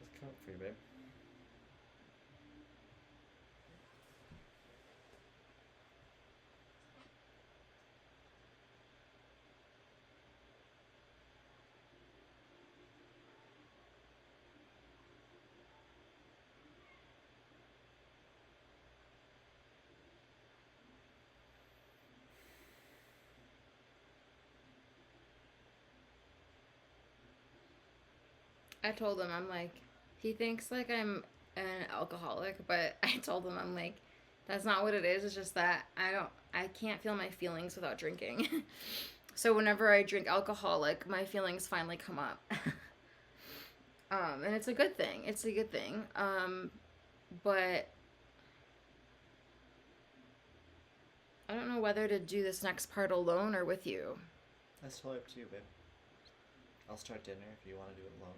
Let's count for you, babe. I told him, I'm like, he thinks like I'm an alcoholic, but I told him, I'm like, that's not what it is. It's just that I can't feel my feelings without drinking. So whenever I drink alcohol, like my feelings finally come up. And it's a good thing. It's a good thing. But I don't know whether to do this next part alone or with you. That's totally up to you, babe. I'll start dinner if you want to do it alone.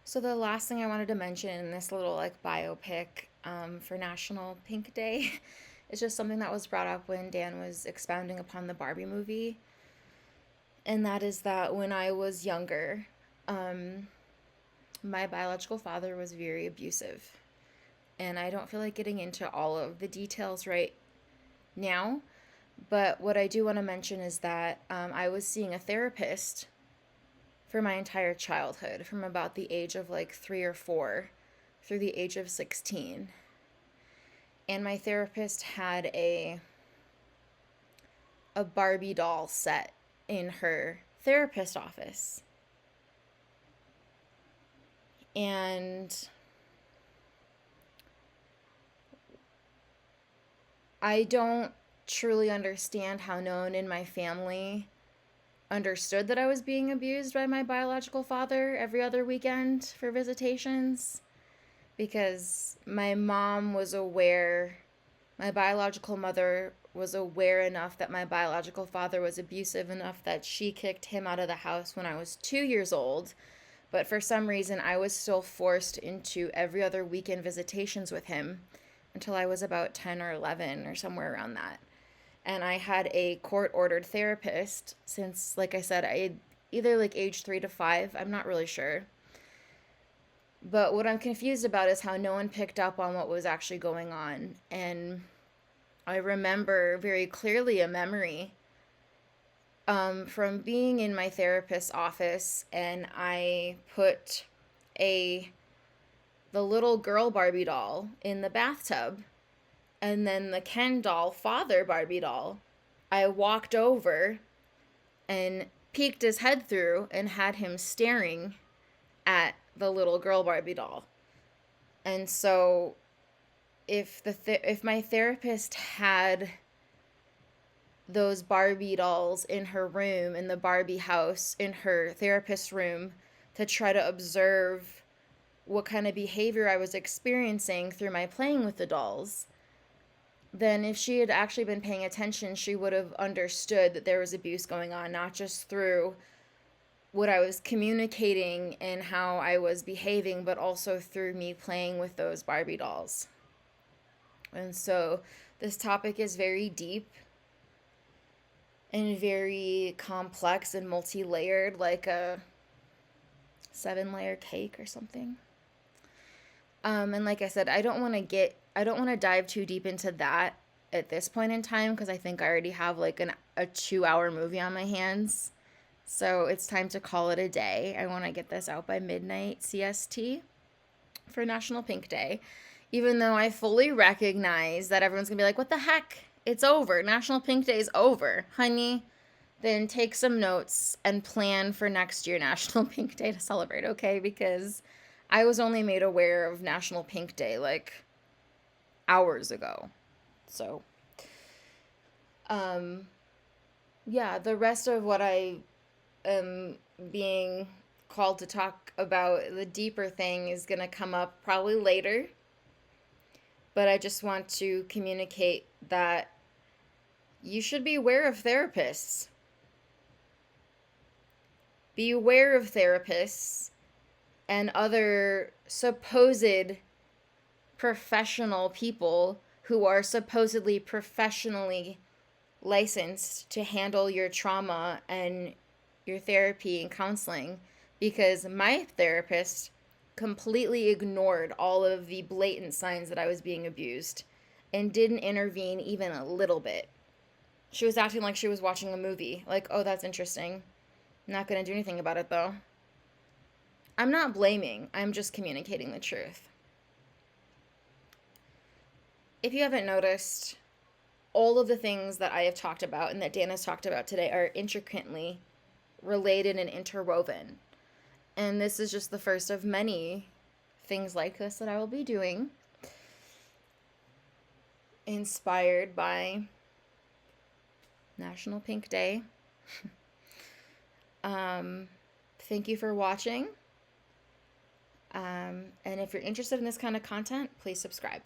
So the last thing I wanted to mention in this little like biopic for National Pink Day is just something that was brought up when Dan was expounding upon the Barbie movie. And that is that when I was younger, my biological father was very abusive. And I don't feel like getting into all of the details right now. But what I do want to mention is that I was seeing a therapist for my entire childhood, from about the age of like 3 or 4 through the age of 16. And my therapist had a Barbie doll set in her therapist office. And I don't truly understand how no one in my family understood that I was being abused by my biological father every other weekend for visitations, because my mom was aware, my biological mother was aware enough that my biological father was abusive enough that she kicked him out of the house when I was 2 years old. But for some reason, I was still forced into every other weekend visitations with him until I was about 10 or 11 or somewhere around that. And I had a court-ordered therapist since, like I said, I either like age 3 to 5, I'm not really sure. But what I'm confused about is how no one picked up on what was actually going on. And I remember very clearly a memory from being in my therapist's office, and I put the little girl Barbie doll in the bathtub, and then the Ken doll father Barbie doll, I walked over and peeked his head through and had him staring at the little girl Barbie doll. And so if my therapist had those Barbie dolls in her room, in the Barbie house, in her therapist room, to try to observe what kind of behavior I was experiencing through my playing with the dolls, then if she had actually been paying attention, she would have understood that there was abuse going on, not just through what I was communicating and how I was behaving, but also through me playing with those Barbie dolls. And so this topic is very deep and very complex and multi-layered, like a 7-layer cake or something. And like I said, I don't want to dive too deep into that at this point in time, because I think I already have like a 2-hour movie on my hands. So it's time to call it a day. I want to get this out by midnight CST for National Pink Day. Even though I fully recognize that everyone's going to be like, what the heck? It's over. National Pink Day is over. Honey, then take some notes and plan for next year National Pink Day to celebrate, okay? Because I was only made aware of National Pink Day like hours ago. So, yeah, the rest of what I am being called to talk about, the deeper thing, is going to come up probably later. But I just want to communicate that you should be aware of therapists. Be aware of therapists and other supposed professional people who are supposedly professionally licensed to handle your trauma and your therapy and counseling, because my therapist completely ignored all of the blatant signs that I was being abused and didn't intervene even a little bit. She was acting like she was watching a movie. Like, oh, that's interesting. I'm not going to do anything about it, though. I'm not blaming. I'm just communicating the truth. If you haven't noticed, all of the things that I have talked about and that Deanna's talked about today are intricately related and interwoven. And this is just the first of many things like this that I will be doing, inspired by National Pink Day. Thank you for watching. And if you're interested in this kind of content, please subscribe.